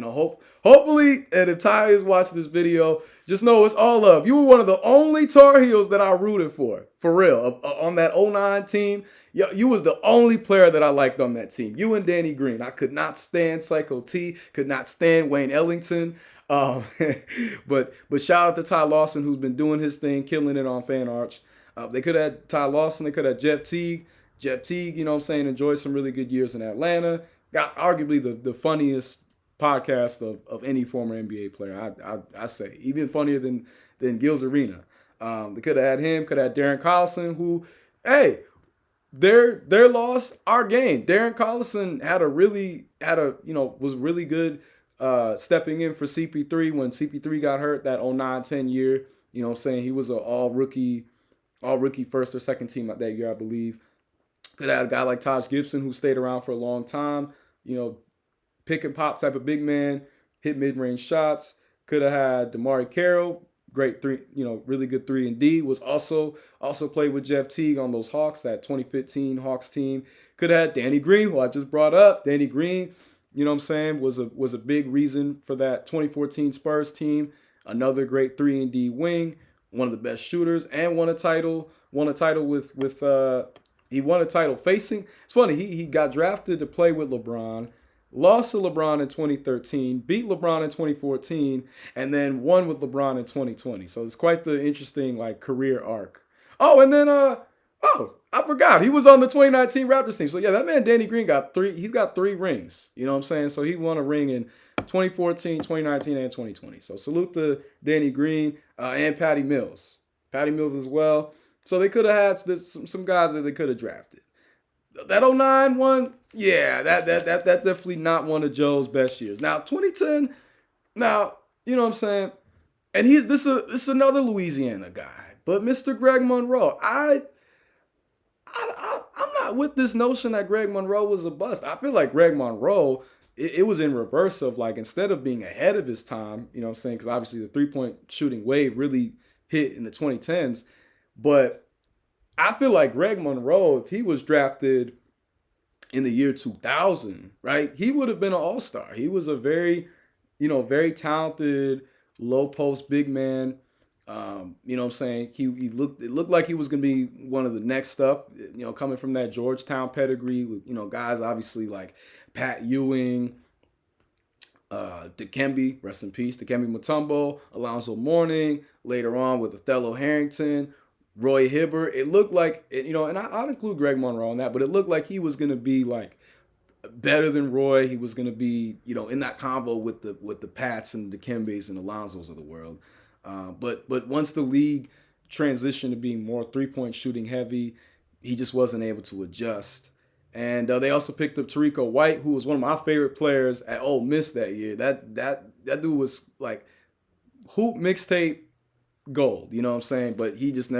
hopefully, and if Ty is watching this video, just know it's all love. You were one of the only Tar Heels that I rooted for real. On that '09 team, you was the only player that I liked on that team. You and Danny Green. I could not stand Psycho T, could not stand Wayne Ellington. But shout out to Ty Lawson, who's been doing his thing, killing it on fan arts. They could have had Ty Lawson. They could have had Jeff Teague. Jeff Teague, enjoyed some really good years in Atlanta. Got arguably the funniest podcast of any former NBA player, I say. Even funnier than Gil's Arena. They could have had him, could have had Darren Collison, who, hey, their loss, our gain. Darren Collison was really good stepping in for CP3 when CP3 got hurt that 09-10 year. He was an all rookie first or second team that year, I believe. Could have had a guy like Taj Gibson who stayed around for a long time, pick and pop type of big man, hit mid-range shots. Could have had Damari Carroll, great three, really good 3-and-D. Was also played with Jeff Teague on those Hawks, that 2015 Hawks team. Could have had Danny Green, who I just brought up. Danny Green, you know what I'm saying, was a big reason for that 2014 Spurs team. Another great 3-and-D wing, one of the best shooters, and won a title. He won a title facing. It's funny, he got drafted to play with LeBron, lost to LeBron in 2013, beat LeBron in 2014, and then won with LeBron in 2020. So it's quite the interesting like career arc. Oh, and then I forgot. He was on the 2019 Raptors team. So yeah, that man Danny Green got three. He's got 3 rings. You know what I'm saying? So he won a ring in 2014, 2019, and 2020. So salute to Danny Green and Patty Mills. Patty Mills as well. So they could have had some guys that they could have drafted. That 09 one, yeah, that's definitely not one of Joe's best years. Now 2010, now you know what I'm saying, and this is another Louisiana guy, but Mr. Greg Monroe, I'm not with this notion that Greg Monroe was a bust. I feel like Greg Monroe, it was in reverse of like instead of being ahead of his time, you know what I'm saying, because obviously the 3-point shooting wave really hit in the 2010s, but I feel like Greg Monroe, if he was drafted in the year 2000, right, he would have been an all-star. He was a very talented low post big man. You know what I'm saying? It looked like he was going to be one of the next up, you know, coming from that Georgetown pedigree with, you know, guys obviously like Pat Ewing, Dikembe, rest in peace, Dikembe Mutombo, Alonzo Mourning, later on with Othello Harrington, Roy Hibbert. It looked like, you know, and I'll include Greg Monroe on that, but it looked like he was going to be like better than Roy. He was going to be, you know, in that combo with the Pats and the Dikembes and Alonzos of the world. But once the league transitioned to being more 3-point shooting heavy, he just wasn't able to adjust. And they also picked up Tarico White, who was one of my favorite players at Ole Miss that year. That dude was like hoop mixtape gold, you know what I'm saying? But he just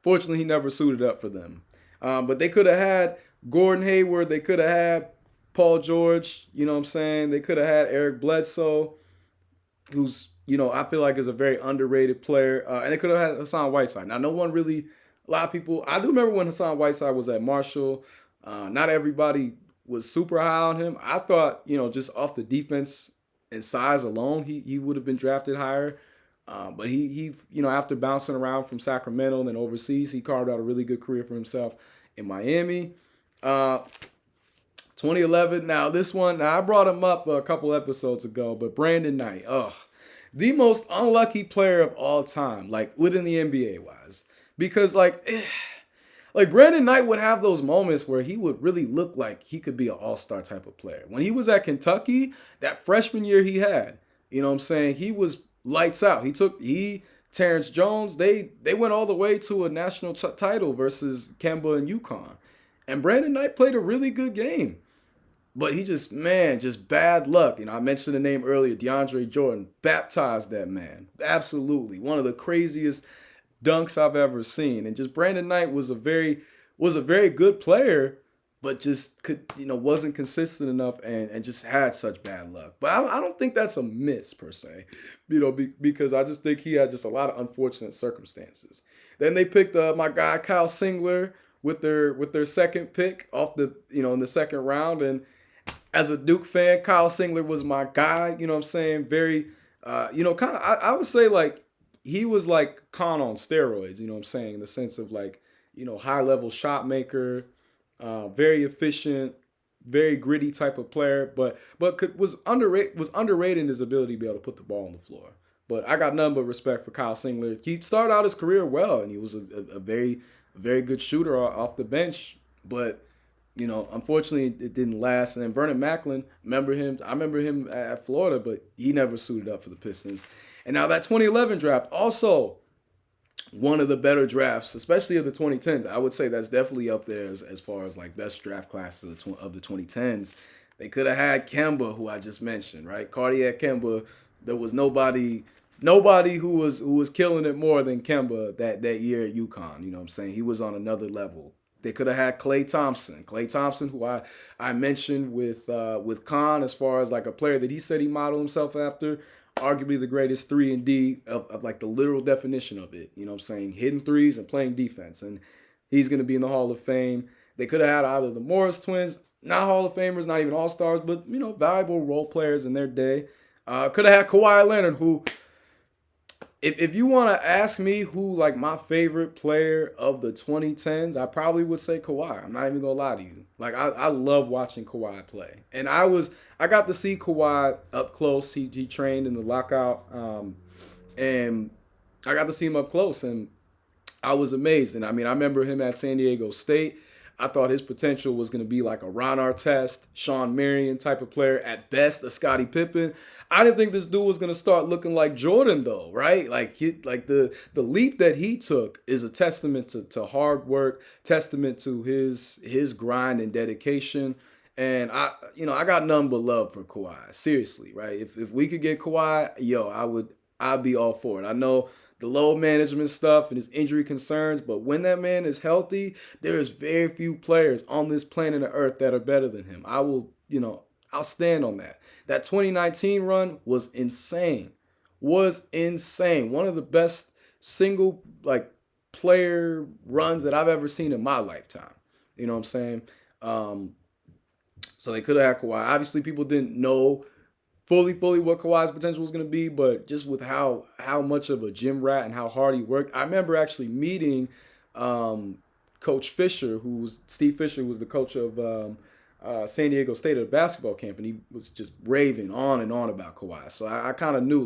fortunately, he never suited up for them. But they could have had Gordon Hayward. They could have had Paul George, you know what I'm saying? They could have had Eric Bledsoe, who's, you know, I feel like is a very underrated player. And they could have had Hassan Whiteside. Now, a lot of people, I do remember when Hassan Whiteside was at Marshall. Not everybody was super high on him. I thought, you know, just off the defense and size alone, he would have been drafted higher. But he, you know, after bouncing around from Sacramento and then overseas, he carved out a really good career for himself in Miami. 2011. Now this one, I brought him up a couple episodes ago, but Brandon Knight, the most unlucky player of all time, like within the NBA wise, because like Brandon Knight would have those moments where he would really look like he could be an all-star type of player. When he was at Kentucky, that freshman year he had, you know what I'm saying, he was lights out. Terrence Jones, they went all the way to a national title versus Kemba and UConn. And Brandon Knight played a really good game. But he just bad luck. You know, I mentioned the name earlier, DeAndre Jordan, baptized that man. Absolutely. One of the craziest dunks I've ever seen. And just Brandon Knight was a very good player, but just wasn't consistent enough and just had such bad luck. But I don't think that's a miss per se, you know, because I just think he had just a lot of unfortunate circumstances. Then they picked my guy Kyle Singler with their second pick off in the second round. And as a Duke fan, Kyle Singler was my guy, you know what I'm saying? Very, kind of, I would say like he was like Khan on steroids, you know what I'm saying? In the sense of like, you know, high level shot maker, very efficient, very gritty type of player, but was underrated in his ability to be able to put the ball on the floor. But I got none but respect for Kyle Singler. He started out his career well, and he was a very good shooter off the bench, but you know, unfortunately, it didn't last. And then Vernon Macklin, I remember him at Florida, but he never suited up for the Pistons. And now that 2011 draft, also one of the better drafts, especially of the 2010s. I would say that's definitely up there as far as like best draft class of the 2010s. They could have had Kemba, who I just mentioned, right? Cardiac Kemba. There was nobody who was killing it more than Kemba that year at UConn. You know what I'm saying? He was on another level. They could have had Klay Thompson, who I mentioned with Khan as far as like a player that he said he modeled himself after. Arguably the greatest 3-and-D of like the literal definition of it. You know what I'm saying? Hitting threes and playing defense. And he's going to be in the Hall of Fame. They could have had either the Morris twins, not Hall of Famers, not even All-Stars, but, valuable role players in their day. Could have had Kawhi Leonard, who, if you want to ask me who, like, my favorite player of the 2010s, I probably would say Kawhi. I'm not even going to lie to you. Like, I love watching Kawhi play. And I got to see Kawhi up close. He trained in the lockout. And I got to see him up close, and I was amazed. And I mean, I remember him at San Diego State. I thought his potential was going to be like a Ron Artest, Sean Marion type of player, at best a Scottie Pippen. I didn't think this dude was going to start looking like Jordan, though, right? Like the leap that he took is a testament to hard work, testament to his grind and dedication. And I got nothing but love for Kawhi. Seriously, right? If we could get Kawhi, I'd be all for it. I know the load management stuff and his injury concerns, but when that man is healthy, there is very few players on this planet of Earth that are better than him. I'll stand on that. That 2019 run was insane. One of the best single player runs that I've ever seen in my lifetime. You know what I'm saying? So they could have had Kawhi. Obviously, people didn't know fully what Kawhi's potential was going to be, but just with how much of a gym rat and how hard he worked. I remember actually meeting Coach Fisher, Steve Fisher, who was the coach of San Diego State at a basketball camp, and he was just raving on and on about Kawhi. So I kind of knew,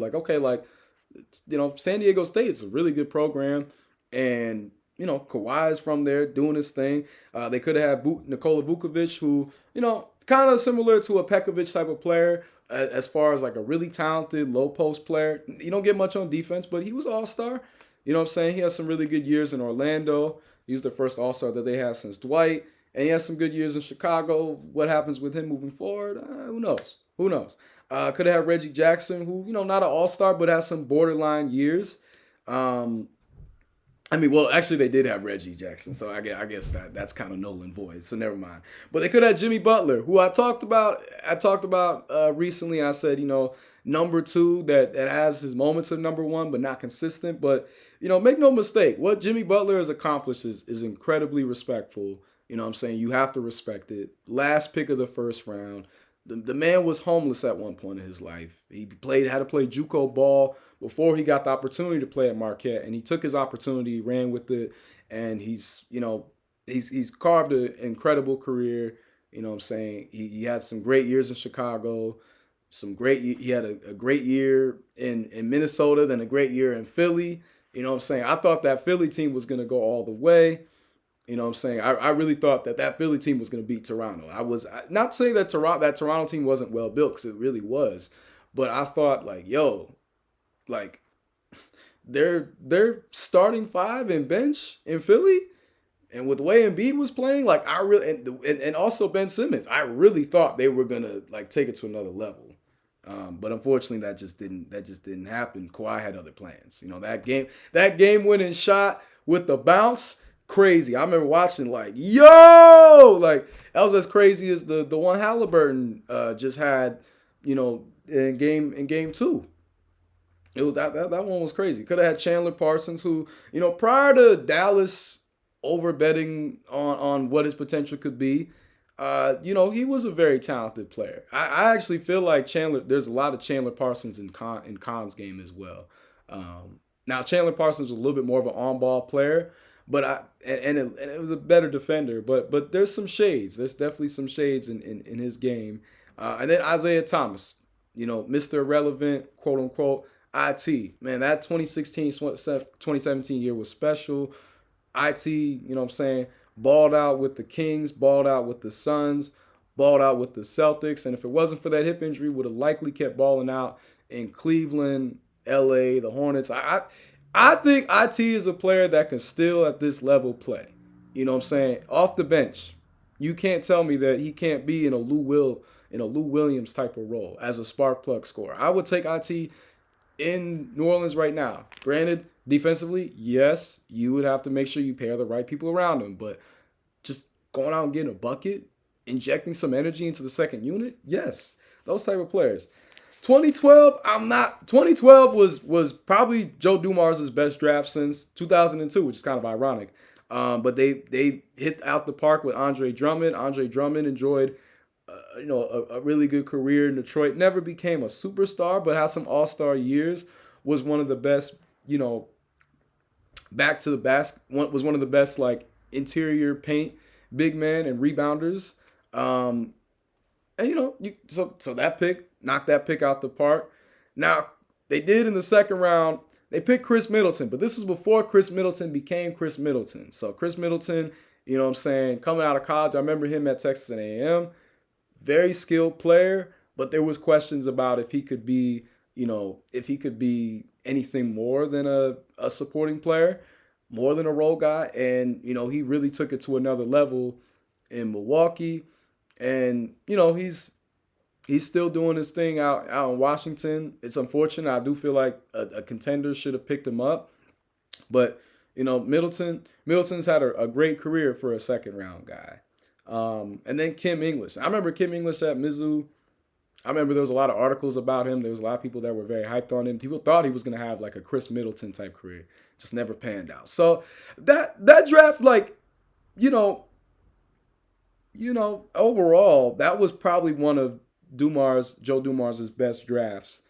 San Diego State, it's a really good program, and Kawhi is from there doing his thing. They could have had Nikola Vukovic, who, kind of similar to a Pekovic type of player, as far as like a really talented low post player. You don't get much on defense, but he was all-star. You know what I'm saying? He had some really good years in Orlando. He was the first all-star that they had since Dwight. And he had some good years in Chicago. What happens with him moving forward? Who knows? Could have had Reggie Jackson, who, not an all-star, but has some borderline years. Actually, they did have Reggie Jackson, so I guess that's kind of null and void, so never mind. But they could have Jimmy Butler, who I talked about recently. I said, number two that has his moments of number one, but not consistent. But, make no mistake, what Jimmy Butler has accomplished is incredibly respectful. You know what I'm saying? You have to respect it. Last pick of the first round. The man was homeless at one point in his life. He had to play JUCO ball before he got the opportunity to play at Marquette, and he took his opportunity, ran with it, and he's carved an incredible career. You know what I'm saying? He had some great years in Chicago, he had a great year in Minnesota, then a great year in Philly. You know what I'm saying? I thought that Philly team was going to go all the way. You know what I'm saying? I really thought that Philly team was going to beat Toronto. I was not saying that Toronto team wasn't well built, because it really was. But I thought, their starting five and bench in Philly, and with the way Embiid was playing, and also Ben Simmons, I really thought they were going to take it to another level. But unfortunately, that just didn't happen. Kawhi had other plans. That game winning shot with the bounce. Crazy. I remember watching that was as crazy as the one Halliburton just had, in game two. That one was crazy. Could have had Chandler Parsons, who, prior to Dallas over betting on what his potential could be, he was a very talented player. I actually feel like there's a lot of Chandler Parsons in Khan's game as well. Now Chandler Parsons was a little bit more of an on-ball player, but it was a better defender. But there's some shades. There's definitely some shades in his game. And then Isaiah Thomas, Mr. Irrelevant, quote unquote, IT. Man, that 2016-2017 year was special. IT, balled out with the Kings, balled out with the Suns, balled out with the Celtics. And if it wasn't for that hip injury, would have likely kept balling out in Cleveland, LA, the Hornets. I think IT is a player that can still at this level play. You know what I'm saying? Off the bench. You can't tell me that he can't be in a Lou Williams type of role as a spark plug scorer. I would take IT in New Orleans right now. Granted, defensively, yes, you would have to make sure you pair the right people around him, but just going out and getting a bucket, injecting some energy into the second unit, yes, those type of players. 2012 was probably Joe Dumars' best draft since 2002, which is kind of ironic. But they hit out the park with Andre Drummond. Andre Drummond enjoyed a really good career in Detroit. Never became a superstar, but had some all-star years. Was one of the best, back to the basket. Was one of the best like interior paint big men and rebounders. And so that pick knocked that pick out the park. Now they did in the second round. They picked Chris Middleton, but this was before Chris Middleton became Chris Middleton. So Chris Middleton, coming out of college, I remember him at Texas A&M. Very skilled player, but there was questions about if he could be, anything more than a supporting player, more than a role guy. And, he really took it to another level in Milwaukee. And, he's still doing his thing out in Washington. It's unfortunate. I do feel like a contender should have picked him up. But, Middleton's had a great career for a second round guy. And then Kim English. I remember Kim English at Mizzou. I remember there was a lot of articles about him. There was a lot of people that were very hyped on him. People thought he was going to have like a Chris Middleton type career. Just never panned out. So that draft, overall, that was probably one of Joe Dumars' best drafts,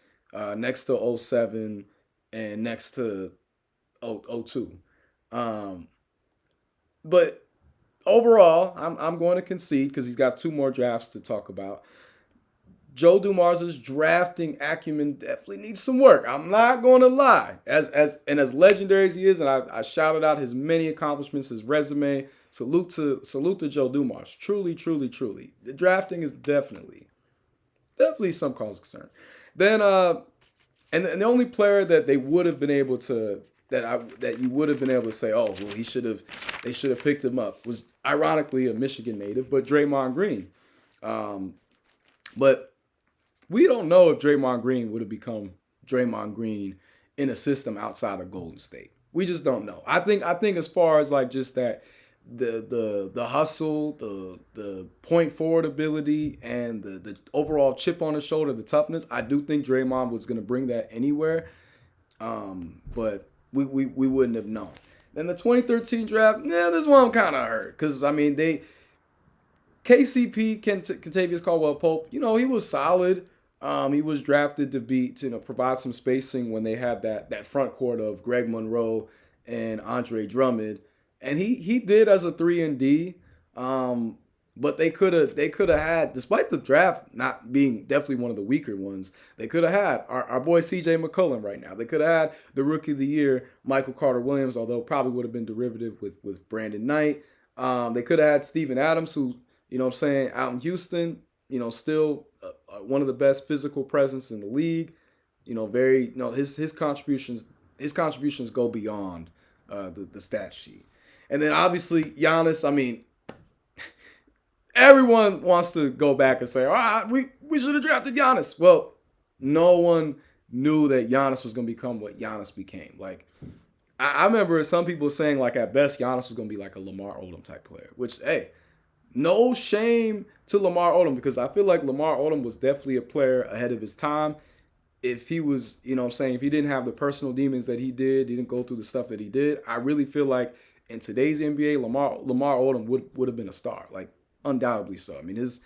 next to 07 and next to 02. But overall, I'm going to concede because he's got two more drafts to talk about. Joe Dumars' drafting acumen definitely needs some work. I'm not going to lie. As legendary as he is, and I shouted out his many accomplishments, his resume. Salute to Joe Dumars. Truly, truly, truly. The drafting is definitely some cause of concern. Then and the only player that they would have been able to that you would have been able to say, oh, well, they should have picked him up was ironically a Michigan native, but Draymond Green. But we don't know if Draymond Green would have become Draymond Green in a system outside of Golden State. We just don't know. I think as far as like just that the hustle, the point forward ability, and the overall chip on his shoulder, the toughness, I do think Draymond was going to bring that anywhere. But we wouldn't have known. Then the 2013 draft, this one kind of hurt because KCP, Kentavious Caldwell-Pope, he was solid. He was drafted to provide some spacing when they had that front court of Greg Monroe and Andre Drummond, and he did as a 3-and-D. But they could have had, despite the draft not being definitely one of the weaker ones, they could have had our boy C.J. McCollum right now. They could have had the Rookie of the Year Michael Carter-Williams, although probably would have been derivative with Brandon Knight. They could have had Steven Adams, who out in Houston, still one of the best physical presence in the league. His contributions go beyond the stat sheet. And then obviously Giannis, everyone wants to go back and say, we should have drafted Giannis. Well, no one knew that Giannis was going to become what Giannis became. Like, I remember some people saying, like, at best, Giannis was going to be like a Lamar Odom type player, which, hey, no shame to Lamar Odom because I feel like Lamar Odom was definitely a player ahead of his time. If he was, if he didn't have the personal demons that he didn't go through the stuff that he did, I really feel like in today's NBA, Lamar Odom would have been a star, like undoubtedly so. His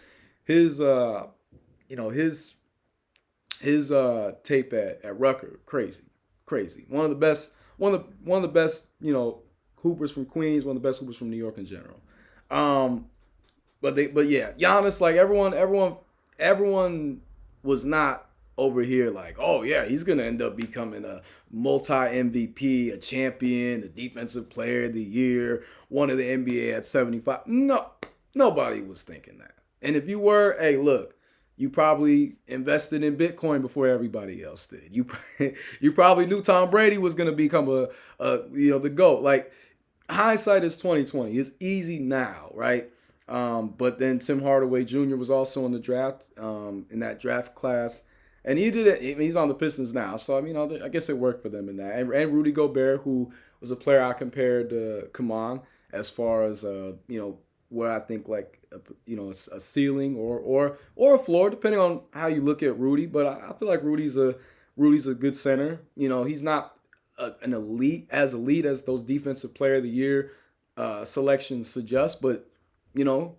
tape at Rutgers, crazy. One of the best, hoopers from Queens, one of the best hoopers from New York in general. But yeah, Giannis, like everyone was not over here like, oh yeah, he's gonna end up becoming a multi-MVP, a champion, a defensive player of the year, one of the NBA at 75. No, nobody was thinking that. And if you were, hey, look, you probably invested in Bitcoin before everybody else did. You probably knew Tom Brady was gonna become the GOAT. Like, hindsight is 2020. It's easy now, right? But then Tim Hardaway Jr. was also in the draft, in that draft class. And he did it. He's on the Pistons now. So, I guess it worked for them in that. And Rudy Gobert, who was a player I compared to Kaman as far as, where I think like, a ceiling or a floor, depending on how you look at Rudy. But I feel like Rudy's a good center. He's not as elite as those defensive player of the year selections suggest, but you know,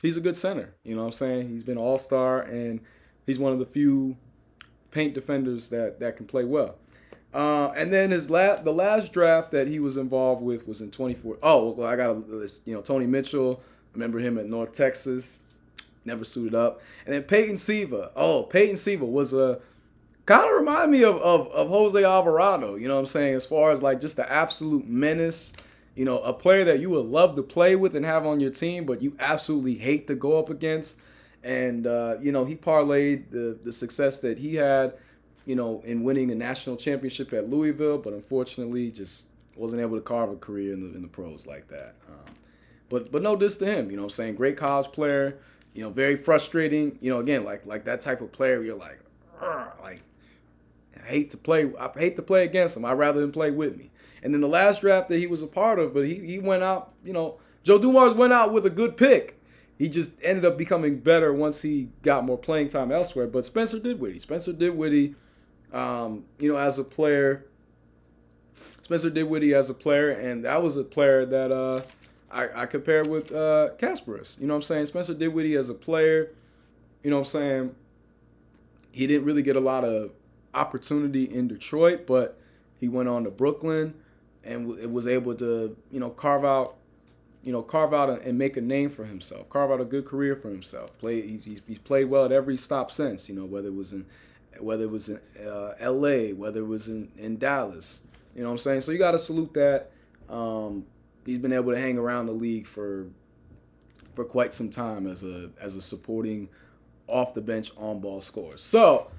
he's a good center. You know what I'm saying? He's been all-star, and he's one of the few paint defenders that can play well. And then the last draft that he was involved with was in 24. Oh, well, I got a list. Tony Mitchell. I remember him at North Texas. Never suited up. And then Peyton Siva. Oh, Peyton Siva was a kind of remind me of Jose Alvarado. You know what I'm saying? As far as like just the absolute menace. A player that you would love to play with and have on your team, but you absolutely hate to go up against. And, he parlayed the success that he had, in winning a national championship at Louisville, but unfortunately just wasn't able to carve a career in the pros like that. But no diss to him, what I'm saying? Great college player, very frustrating. Again, like that type of player, you're like I hate to play against him. I'd rather him play with me. And then the last draft that he was a part of, but he went out, Joe Dumars went out with a good pick. He just ended up becoming better once he got more playing time elsewhere. But Spencer Dinwiddie, as a player. Spencer Dinwiddie as a player, and that was a player that I compared with Kasparas. You know what I'm saying? Spencer Dinwiddie as a player, you know what I'm saying? He didn't really get a lot of opportunity in Detroit, but he went on to Brooklyn and it was able to, carve out and make a name for himself, carve out a good career for himself. He's played well at every stop since, whether it was in L.A., whether it was in Dallas. You know what I'm saying? So you got to salute that. He's been able to hang around the league for quite some time as a supporting off the bench on ball scorer. So,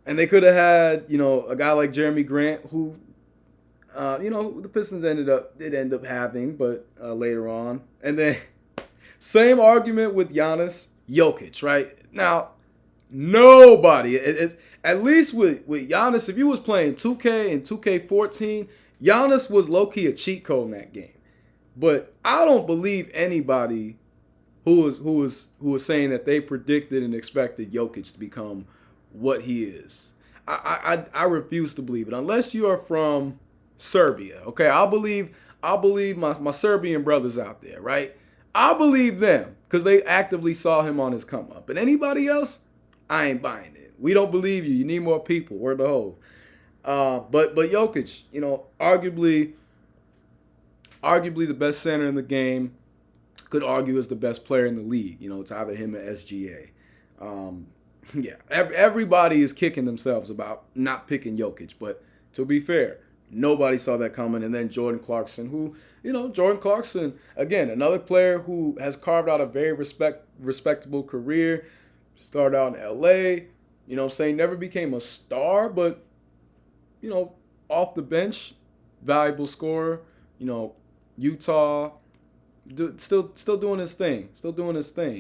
and they could have had, a guy like Jeremy Grant who the Pistons did end up having, but later on. And then same argument with Giannis Jokic, right? Now, nobody, at least with Giannis, if you was playing 2K and 2K14, Giannis was low-key a cheat code in that game. But I don't believe anybody who was saying that they predicted and expected Jokic to become what he is. I refuse to believe it unless you are from Serbia. Okay, I'll believe my Serbian brothers out there, right? I'll believe them because they actively saw him on his come up. But anybody else, I ain't buying it. We don't believe you. You need more people. Word to hold. But Jokic, arguably the best center in the game. Could argue as the best player in the league. It's either him or SGA. Yeah, everybody is kicking themselves about not picking Jokic. But to be fair, nobody saw that coming. And then Jordan Clarkson, again, another player who has carved out a very respectable career. Started out in L.A., never became a star, but, off the bench, valuable scorer, Utah, still doing his thing.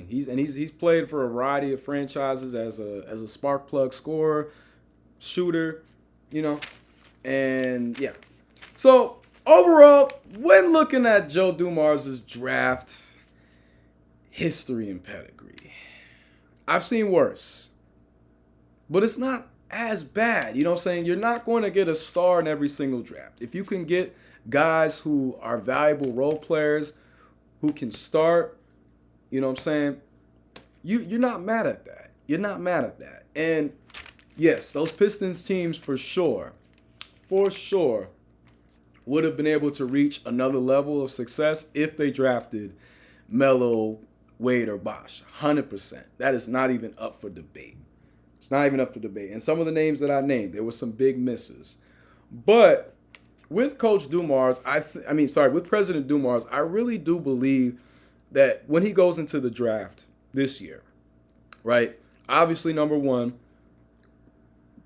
He's played for a variety of franchises as a spark plug scorer, shooter, and yeah. So overall, when looking at Joe Dumars' draft history and pedigree, I've seen worse, but it's not as bad. You know what I'm saying? You're not going to get a star in every single draft. If you can get guys who are valuable role players, who can start, you know what I'm saying? You're not mad at that. You're not mad at that. And yes, those Pistons teams for sure, would have been able to reach another level of success if they drafted Melo, Wade, or Bosh. 100%. That is not even up for debate. It's not even up for debate. And some of the names that I named, there were some big misses. But with Coach Dumars, with President Dumars, I really do believe that when he goes into the draft this year, right, obviously, number one,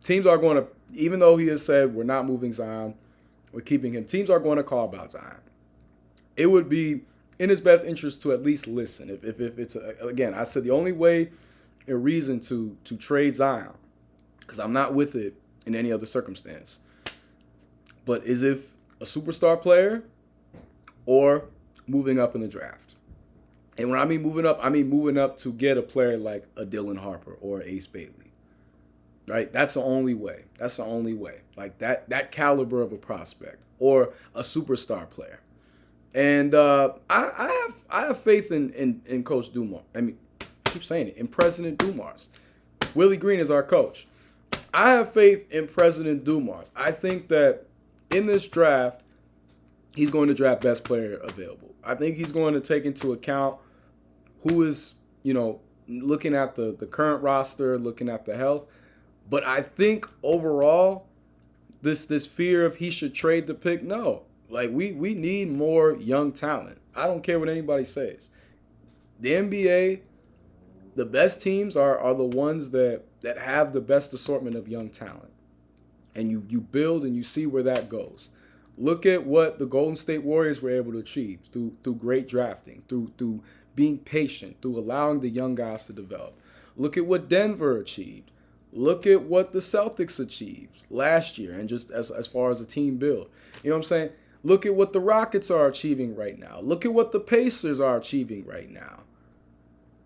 teams are going to, even though he has said we're not moving Zion, we're keeping him, teams are going to call about Zion. It would be in his best interest to at least listen. If it's, again, I said the only way a reason to trade Zion, because I'm not with it in any other circumstance, but is if a superstar player or moving up in the draft. And when I mean moving up to get a player like a Dylan Harper or Ace Bailey. Right? That's the only way. Like that caliber of a prospect or a superstar player. And I have faith in Coach Dumars. I mean, I keep saying it, in President Dumars. Willie Green is our coach. I have faith in President Dumars. I think that in this draft, he's going to draft best player available. I think he's going to take into account who is, looking at the current roster, looking at the health. But I think overall, this fear of he should trade the pick, no. Like, we need more young talent. I don't care what anybody says. The NBA, the best teams are the ones that have the best assortment of young talent. And you build and you see where that goes. Look at what the Golden State Warriors were able to achieve through great drafting, through being patient, through allowing the young guys to develop. Look at what Denver achieved. Look at what the Celtics achieved last year, and just as far as a team build. You know what I'm saying? Look at what the Rockets are achieving right now. Look at what the Pacers are achieving right now.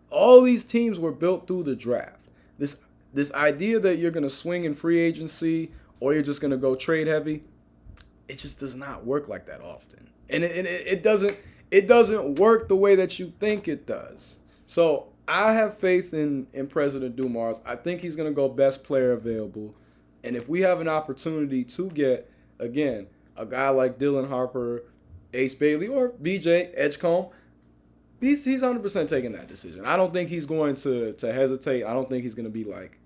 All these teams were built through the draft. This idea that you're going to swing in free agency or you're just going to go trade heavy, it just does not work like that often. And it doesn't work the way that you think it does. So I have faith in President Dumars. I think he's going to go best player available. And if we have an opportunity to get, again, a guy like Dylan Harper, Ace Bailey, or BJ Edgecombe, he's 100% taking that decision. I don't think he's going to hesitate. I don't think he's going to be like,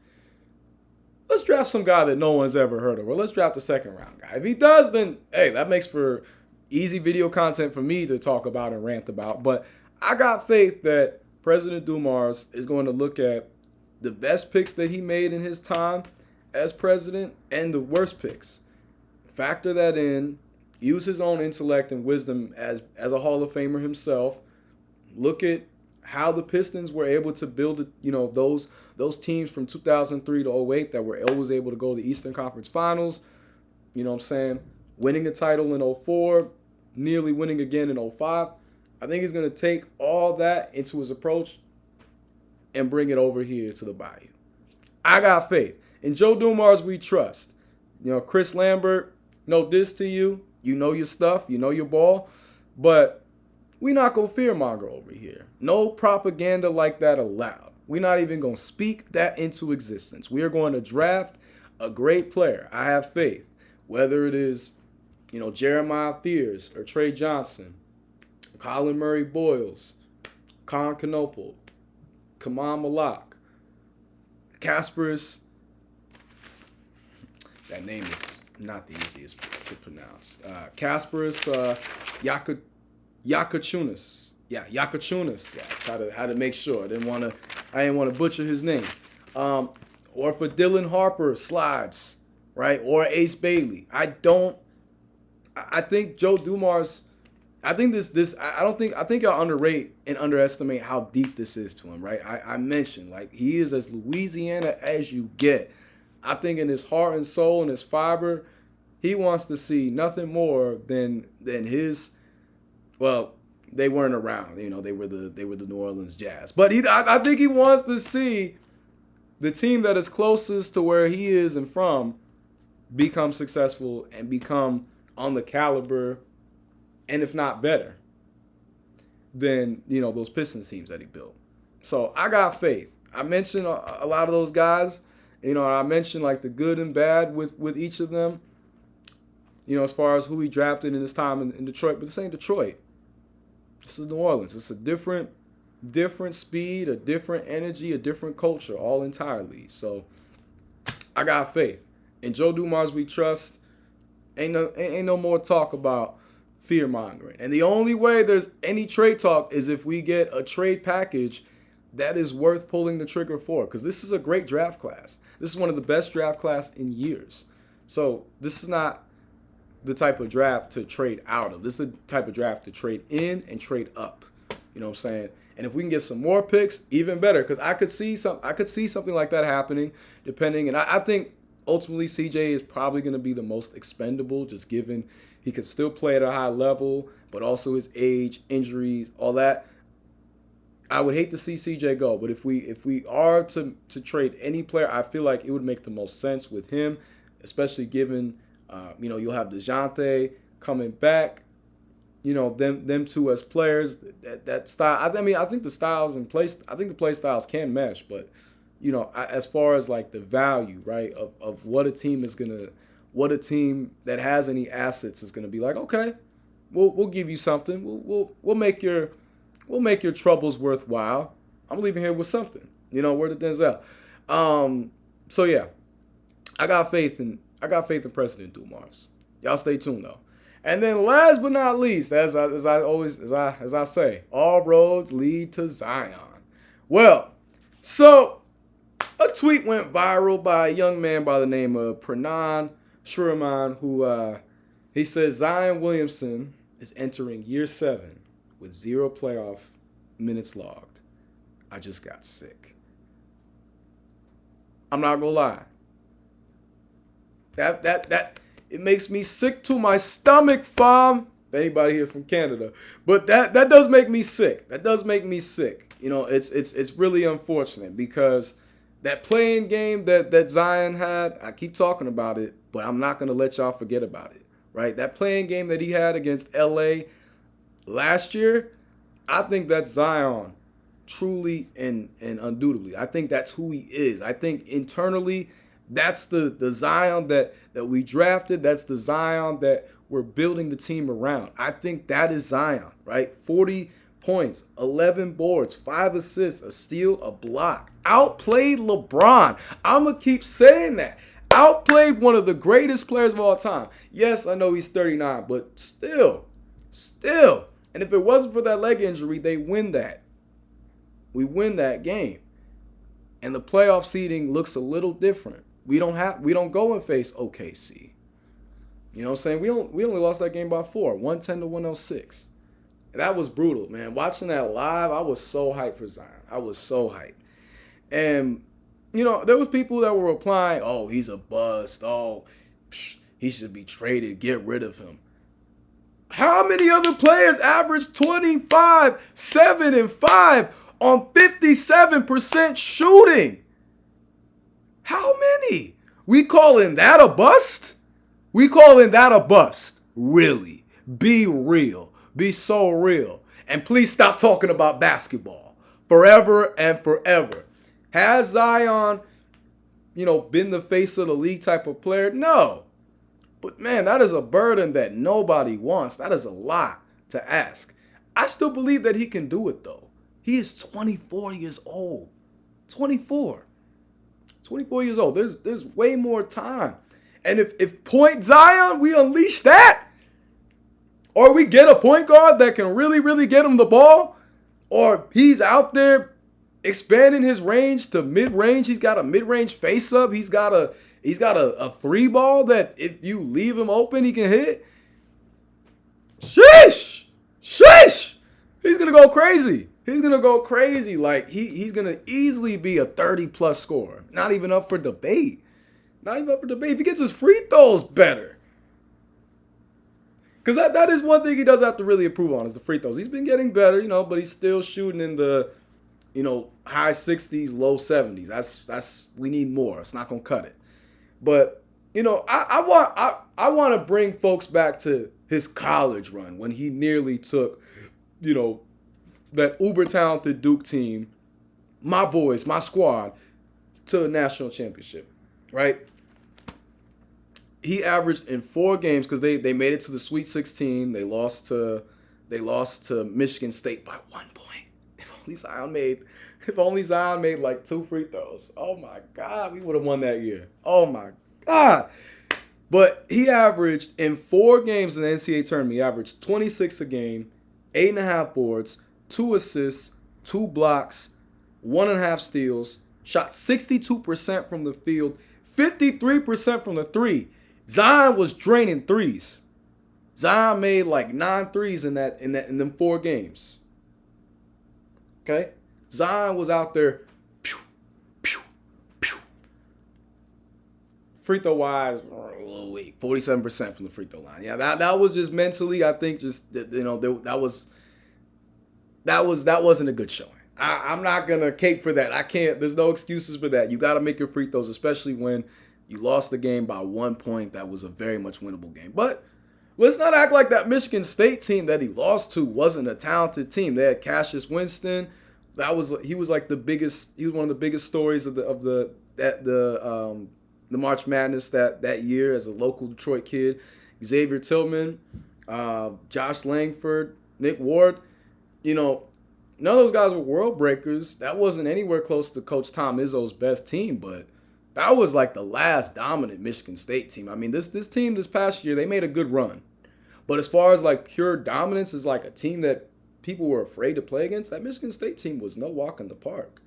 let's draft some guy that no one's ever heard of, or let's draft a second-round guy. If he does, then, hey, that makes for easy video content for me to talk about and rant about. But I got faith that President Dumars is going to look at the best picks that he made in his time as president and the worst picks. Factor that in, use his own intellect and wisdom as a Hall of Famer himself. Look at how the Pistons were able to build, those teams from 2003 to 08 that were always able to go to the Eastern Conference Finals. You know what I'm saying? Winning a title in 04, nearly winning again in 05. I think he's going to take all that into his approach and bring it over here to the Bayou. I got faith. In Joe Dumars, we trust. Chris Lambert, no diss to you. You know your stuff. You know your ball. But we not going to fearmonger over here. No propaganda like that allowed. We're not even going to speak that into existence. We are going to draft a great player. I have faith. Whether it is, Jeremiah Fears or Trey Johnson, Colin Murray Boyles, Con Canopal, Kamal Malak, Kasparas. That name is not the easiest to pronounce. Kasparas Jakucionis. Yeah, Jakucionis. Yeah, had to make sure. I didn't want to butcher his name. Or for Dylan Harper, Slides, right? Or Ace Bailey. I think Joe Dumars. I think I think y'all underrate and underestimate how deep this is to him, right? I mentioned, like, he is as Louisiana as you get. I think in his heart and soul and his fiber, he wants to see nothing more than his. Well, they weren't around, they were the New Orleans Jazz, but I think he wants to see the team that is closest to where he is and from become successful and become on the caliber, and if not better, than those Pistons teams that he built. So I got faith. I mentioned a lot of those guys. I mentioned like the good and bad with each of them. As far as who he drafted in his time in Detroit, but this ain't Detroit. This is New Orleans. It's a different speed, a different energy, a different culture, all entirely. So I got faith. In Joe Dumars, we trust. Ain't no more talk about fear mongering. And the only way there's any trade talk is if we get a trade package that is worth pulling the trigger for. Because this is a great draft class. This is one of the best draft class in years. So this is not the type of draft to trade out of. This is the type of draft to trade in and trade up. You know what I'm saying? And if we can get some more picks, even better. Because I could see something like that happening, depending. And I think ultimately CJ is probably going to be the most expendable, just given he could still play at a high level, but also his age, injuries, all that. I would hate to see CJ go, but if we are to trade any player, I feel like it would make the most sense with him, especially given you'll have DeJounte coming back. them two as players, that style. I mean, I think the styles and the play styles can mesh, but as far as like the value, right, of what a team that has any assets is gonna be like. Okay, we'll give you something. We'll make your troubles worthwhile. I'm leaving here with something. Word to Denzel. So yeah, I got faith in President Dumars. Y'all stay tuned though. And then last but not least, as I say, all roads lead to Zion. Well, so a tweet went viral by a young man by the name of Pranan Shuriman, who he said Zion Williamson is entering year 7 with 0 playoff minutes logged. I just got sick. I'm not gonna lie. That it makes me sick to my stomach, fam. Anybody here from Canada? But that does make me sick. That does make me sick. It's really unfortunate because that playing game that Zion had, I keep talking about it, but I'm not gonna let y'all forget about it. Right? That playing game that he had against LA last year, I think that's Zion. Truly and undoubtedly. I think that's who he is. I think internally, that's the Zion that we drafted. That's the Zion that we're building the team around. I think that is Zion, right? 40 points, 11 boards, 5 assists, a steal, a block. Outplayed LeBron. I'm going to keep saying that. Outplayed one of the greatest players of all time. Yes, I know he's 39, but still. And if it wasn't for that leg injury, they win that. We win that game. And the playoff seeding looks a little different. We don't go and face OKC. You know what I'm saying? We only lost that game by 4, 110 to 106. And that was brutal, man. Watching that live, I was so hyped for Zion. I was so hyped. And there was people that were replying, "Oh, he's a bust. Oh, he should be traded. Get rid of him." How many other players averaged 25, 7, and 5 on 57% shooting? How many? We calling that a bust? We calling that a bust? Really? Be real. Be so real. And please stop talking about basketball. Forever and forever. Has Zion, been the face of the league type of player? No. But man, that is a burden that nobody wants. That is a lot to ask. I still believe that he can do it though. He is 24 years old. 24 years old. There's way more time. And if point Zion, we unleash that, or we get a point guard that can really, really get him the ball, or he's out there expanding his range to mid-range. He's got a mid-range face-up. He's got a 3 ball that if you leave him open, he can hit. Sheesh! He's going to go crazy. Like, he's going to easily be a 30-plus scorer. Not even up for debate. If he gets his free throws better. Because that is one thing he does have to really improve on is the free throws. He's been getting better, but he's still shooting in the, high 60s, low 70s. That's we need more. It's not going to cut it. But, I want to bring folks back to his college run when he nearly took, that uber talented Duke team, my boys, my squad, to a national championship, right? He averaged in 4 games because they made it to the Sweet 16. They lost to Michigan State by 1 point. If only Zion made like 2 free throws. Oh my God, we would have won that year. Oh my God. But he averaged in 4 games in the NCAA tournament, he averaged 26 a game, 8.5 boards, 2 assists, 2 blocks, 1.5 steals, shot 62% from the field, 53% from the 3. Zion was draining threes. Zion made like 9 threes in them 4 games. Okay? Zion was out there, pew, pew, pew. Free throw wise, a little weak. 47% from the free throw line. Yeah, that was just mentally, I think, just that wasn't a good showing. I'm not gonna cape for that. I can't. There's no excuses for that. You got to make your free throws, especially when you lost the game by 1 point. That was a very much winnable game. But let's not act like that Michigan State team that he lost to wasn't a talented team. They had Cassius Winston. He was like the biggest. He was one of the biggest stories of the March Madness that year as a local Detroit kid. Xavier Tillman, Josh Langford, Nick Ward. None of those guys were world breakers. That wasn't anywhere close to Coach Tom Izzo's best team, but that was like the last dominant Michigan State team. I mean, this team this past year, they made a good run. But as far as like pure dominance is like a team that people were afraid to play against, that Michigan State team was no walk in the park.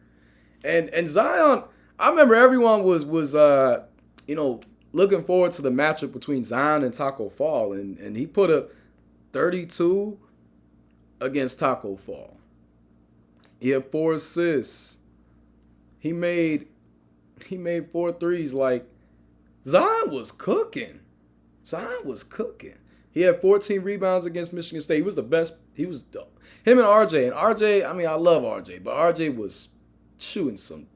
And Zion, I remember everyone was looking forward to the matchup between Zion and Taco Fall, and he put up 32 against Taco Fall. He had 4 assists. He made 4 threes. Like, Zion was cooking. He had 14 rebounds against Michigan State. He was the best. He was dope. Him and RJ. And RJ, I mean, I love RJ, but RJ was shooting some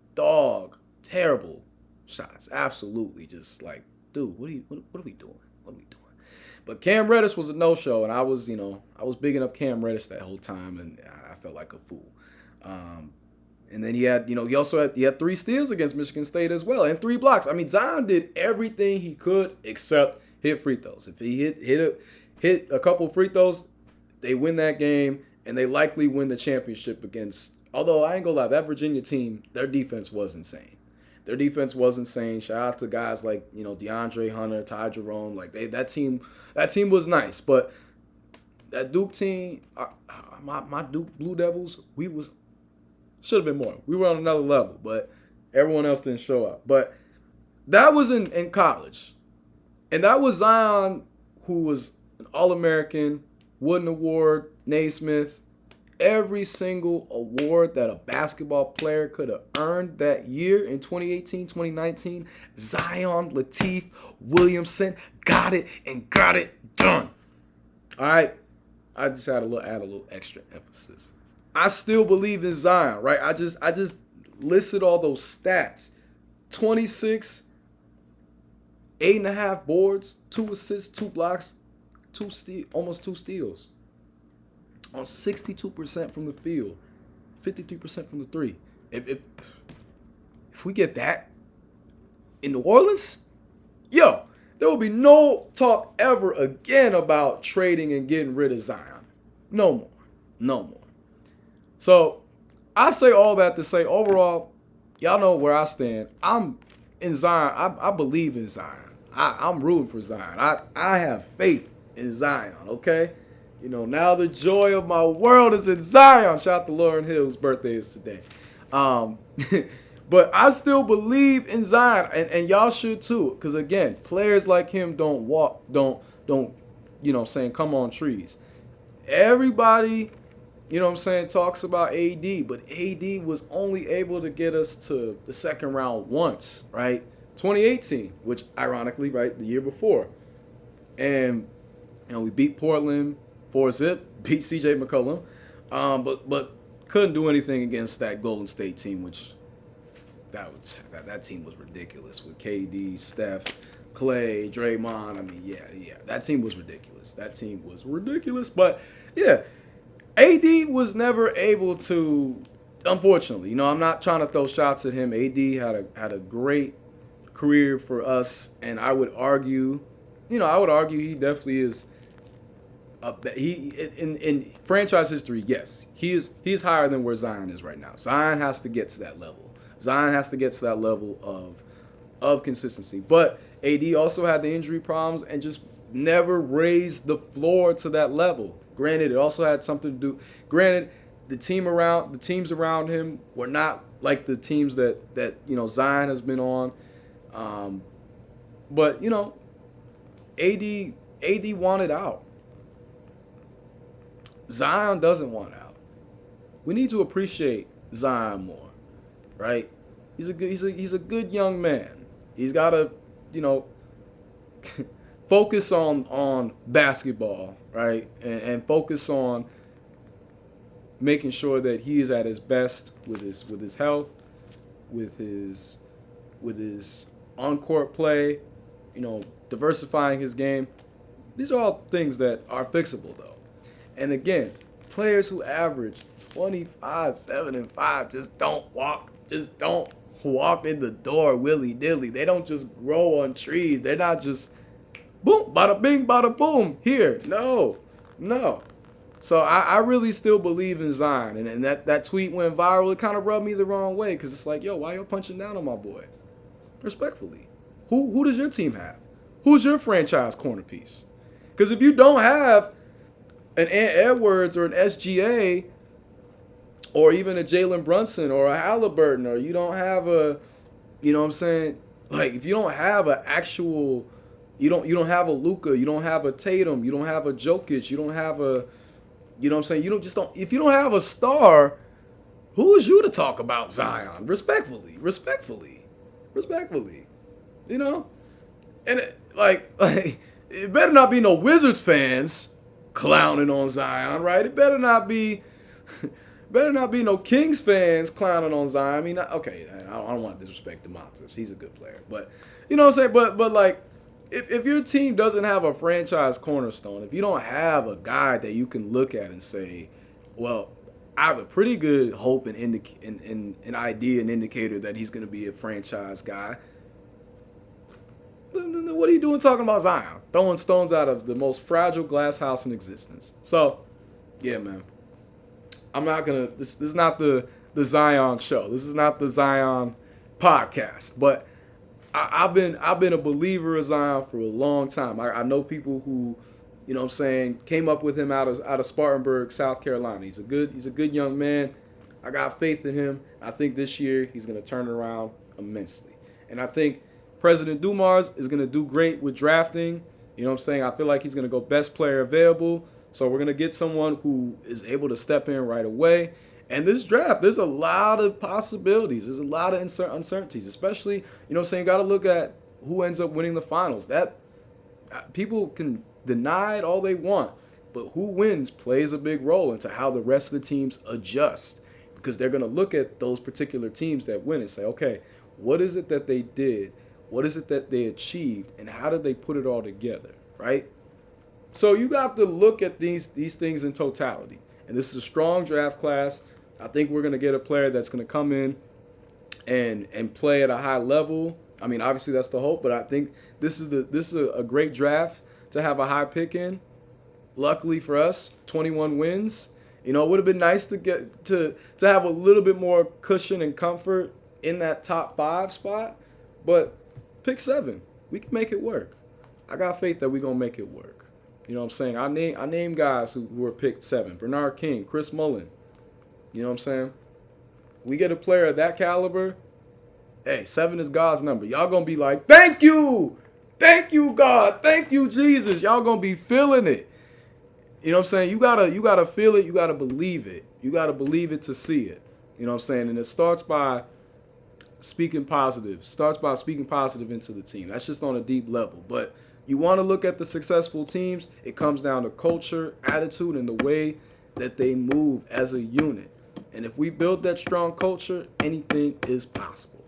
terrible shots. Absolutely just like, dude, what are we doing? But Cam Reddish was a no-show, and I was bigging up Cam Reddish that whole time, and I felt like a fool. And then he had 3 steals against Michigan State as well, and 3 blocks. I mean, Zion did everything he could except hit free throws. If he hit a couple free throws, they win that game, and they likely win the championship against. Although I ain't gonna lie, that Virginia team, their defense was insane. Shout out to guys like DeAndre Hunter, Ty Jerome. Like that team was nice, but that Duke team, my Duke Blue Devils, should have been more. We were on another level, but everyone else didn't show up. But that was in college. And that was Zion, who was an All-American, Wooden Award, Naismith. Every single award that a basketball player could have earned that year in 2018, 2019, Zion, Lateef, Williamson got it and got it done. All right? I just had to add a little extra emphasis. I still believe in Zion, right? I just listed all those stats. 26, 8.5 boards, 2 assists, 2 blocks, almost 2 steals. On 62% from the field, 53% from the 3. If we get that in New Orleans, there will be no talk ever again about trading and getting rid of Zion. No more. So I say all that to say, overall, y'all know where I stand. I'm in Zion. I believe in Zion. I'm rooting for Zion. I have faith in Zion, okay? Now the joy of my world is in Zion. Shout out to Lauren Hill, whose birthday is today. But I still believe in Zion, and y'all should too. Because again, players like him don't come on trees. Everybody, talks about AD, but AD was only able to get us to the second round once, right? 2018, which ironically, right, the year before. And we beat Portland 4-0, beat CJ McCollum, but couldn't do anything against that Golden State team, which that team was ridiculous with KD, Steph, Clay, Draymond. I mean, yeah, that team was ridiculous. But yeah, AD was never able to. Unfortunately, I'm not trying to throw shots at him. AD had a great career for us, and I would argue he definitely is. In franchise history, yes, he is higher than where Zion is right now. Zion has to get to that level. Of consistency. But AD also had the injury problems and just never raised the floor to that level. Granted, it also had something to do. Granted, the teams around him were not like the teams that Zion has been on. But AD wanted out. Zion doesn't want out. We need to appreciate Zion more, right? He's a good young man. He's got to, focus on basketball, right? And focus on making sure that he is at his best with his health, with his on-court play, diversifying his game. These are all things that are fixable, though. And again, players who average 25, 7, and 5 just don't walk in the door willy-nilly. They don't just grow on trees. They're not just boom, bada bing, bada boom, here. No. So I really still believe in Zion. And that tweet went viral. It kind of rubbed me the wrong way because it's like, yo, why you punching down on my boy? Respectfully. Who does your team have? Who's your franchise corner piece? Because if you don't have an Ant Edwards or an SGA or even a Jalen Brunson or a Halliburton, or you don't have a, you know what I'm saying? Like, if you don't have an actual, you don't have a Luka, you don't have a Tatum, you don't have a Jokic, you don't have a, you know what I'm saying? If you don't have a star, who is you to talk about Zion? Respectfully. You know? And it better not be no Wizards fans clowning on Zion, right? It better not be no Kings fans clowning on Zion. I mean, okay, I don't want to disrespect Dumars. He's a good player. But, you know what I'm saying? But like, if your team doesn't have a franchise cornerstone, if you don't have a guy that you can look at and say, well, I have a pretty good hope and an idea and indicator that he's going to be a franchise guy, then what are you doing talking about Zion? Throwing stones out of the most fragile glass house in existence. So, yeah, man. I'm not going to, this is not the Zion show. This is not the Zion podcast. But I've been a believer of Zion for a long time. I know people who, you know what I'm saying, came up with him out of Spartanburg, South Carolina. He's a good young man. I got faith in him. I think this year he's going to turn it around immensely. And I think President Dumars is going to do great with drafting. You know what I'm saying? I feel like he's going to go best player available. So we're going to get someone who is able to step in right away. And this draft, there's a lot of possibilities. There's a lot of uncertainties, especially, you know what I'm saying, you got to look at who ends up winning the finals. That people can deny it all they want, but who wins plays a big role into how the rest of the teams adjust, because they're going to look at those particular teams that win and say, okay, what is it that they did? What is it that they achieved? And how did they put it all together, right? So you have to look at these things in totality. And this is a strong draft class. I think we're going to get a player that's going to come in and play at a high level. I mean, obviously that's the hope, but I think this is a great draft to have a high pick in. Luckily for us, 21 wins. You know, it would have been nice to get to have a little bit more cushion and comfort in that top 5 spot, but pick 7. We can make it work. I got faith that we're going to make it work. You know what I'm saying? I name guys who were picked 7. Bernard King, Chris Mullin. You know what I'm saying? We get a player of that caliber. Hey, 7 is God's number. Y'all going to be like, thank you. Thank you, God. Thank you, Jesus. Y'all going to be feeling it. You know what I'm saying? You gotta feel it. You got to believe it. You got to believe it to see it. You know what I'm saying? And it starts by speaking positive. Into the team. That's just on a deep level. But you want to look at the successful teams, it comes down to culture, attitude, and the way that they move as a unit. And if we build that strong culture, anything is possible,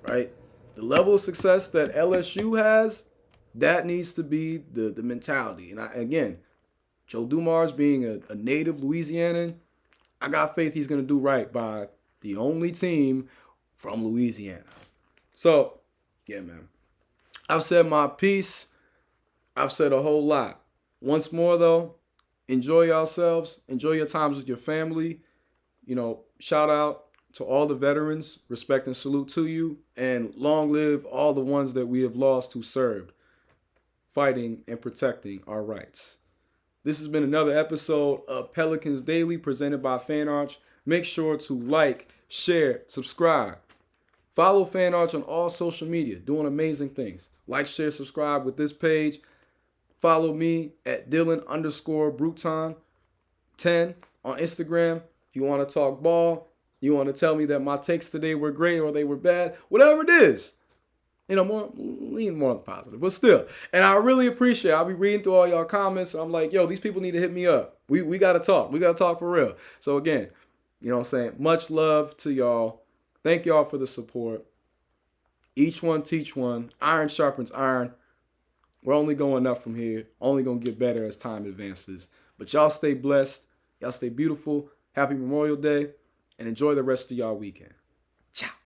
right? The level of success that LSU has, that needs to be the mentality. And again, Joe Dumars being a native Louisianan, I got faith he's going to do right by the only team from Louisiana. So, yeah, man. I've said my piece. I've said a whole lot. Once more, though, enjoy yourselves. Enjoy your times with your family. You know, shout out to all the veterans. Respect and salute to you. And long live all the ones that we have lost who served, fighting and protecting our rights. This has been another episode of Pelicans Daily presented by FanArch. Make sure to like, share, subscribe. Follow FanArch on all social media, doing amazing things. Like, share, subscribe with this page. Follow me at Dylan_Bruton 10 on Instagram. If you want to talk ball, you want to tell me that my takes today were great or they were bad, whatever it is. You know, lean more on the positive, but still. And I really appreciate it. I'll be reading through all y'all comments. I'm like, yo, these people need to hit me up. We got to talk. We got to talk for real. So again, you know what I'm saying? Much love to y'all. Thank y'all for the support. Each one teach one. Iron sharpens iron. We're only going up from here. Only going to get better as time advances. But y'all stay blessed. Y'all stay beautiful. Happy Memorial Day. And enjoy the rest of y'all weekend. Ciao.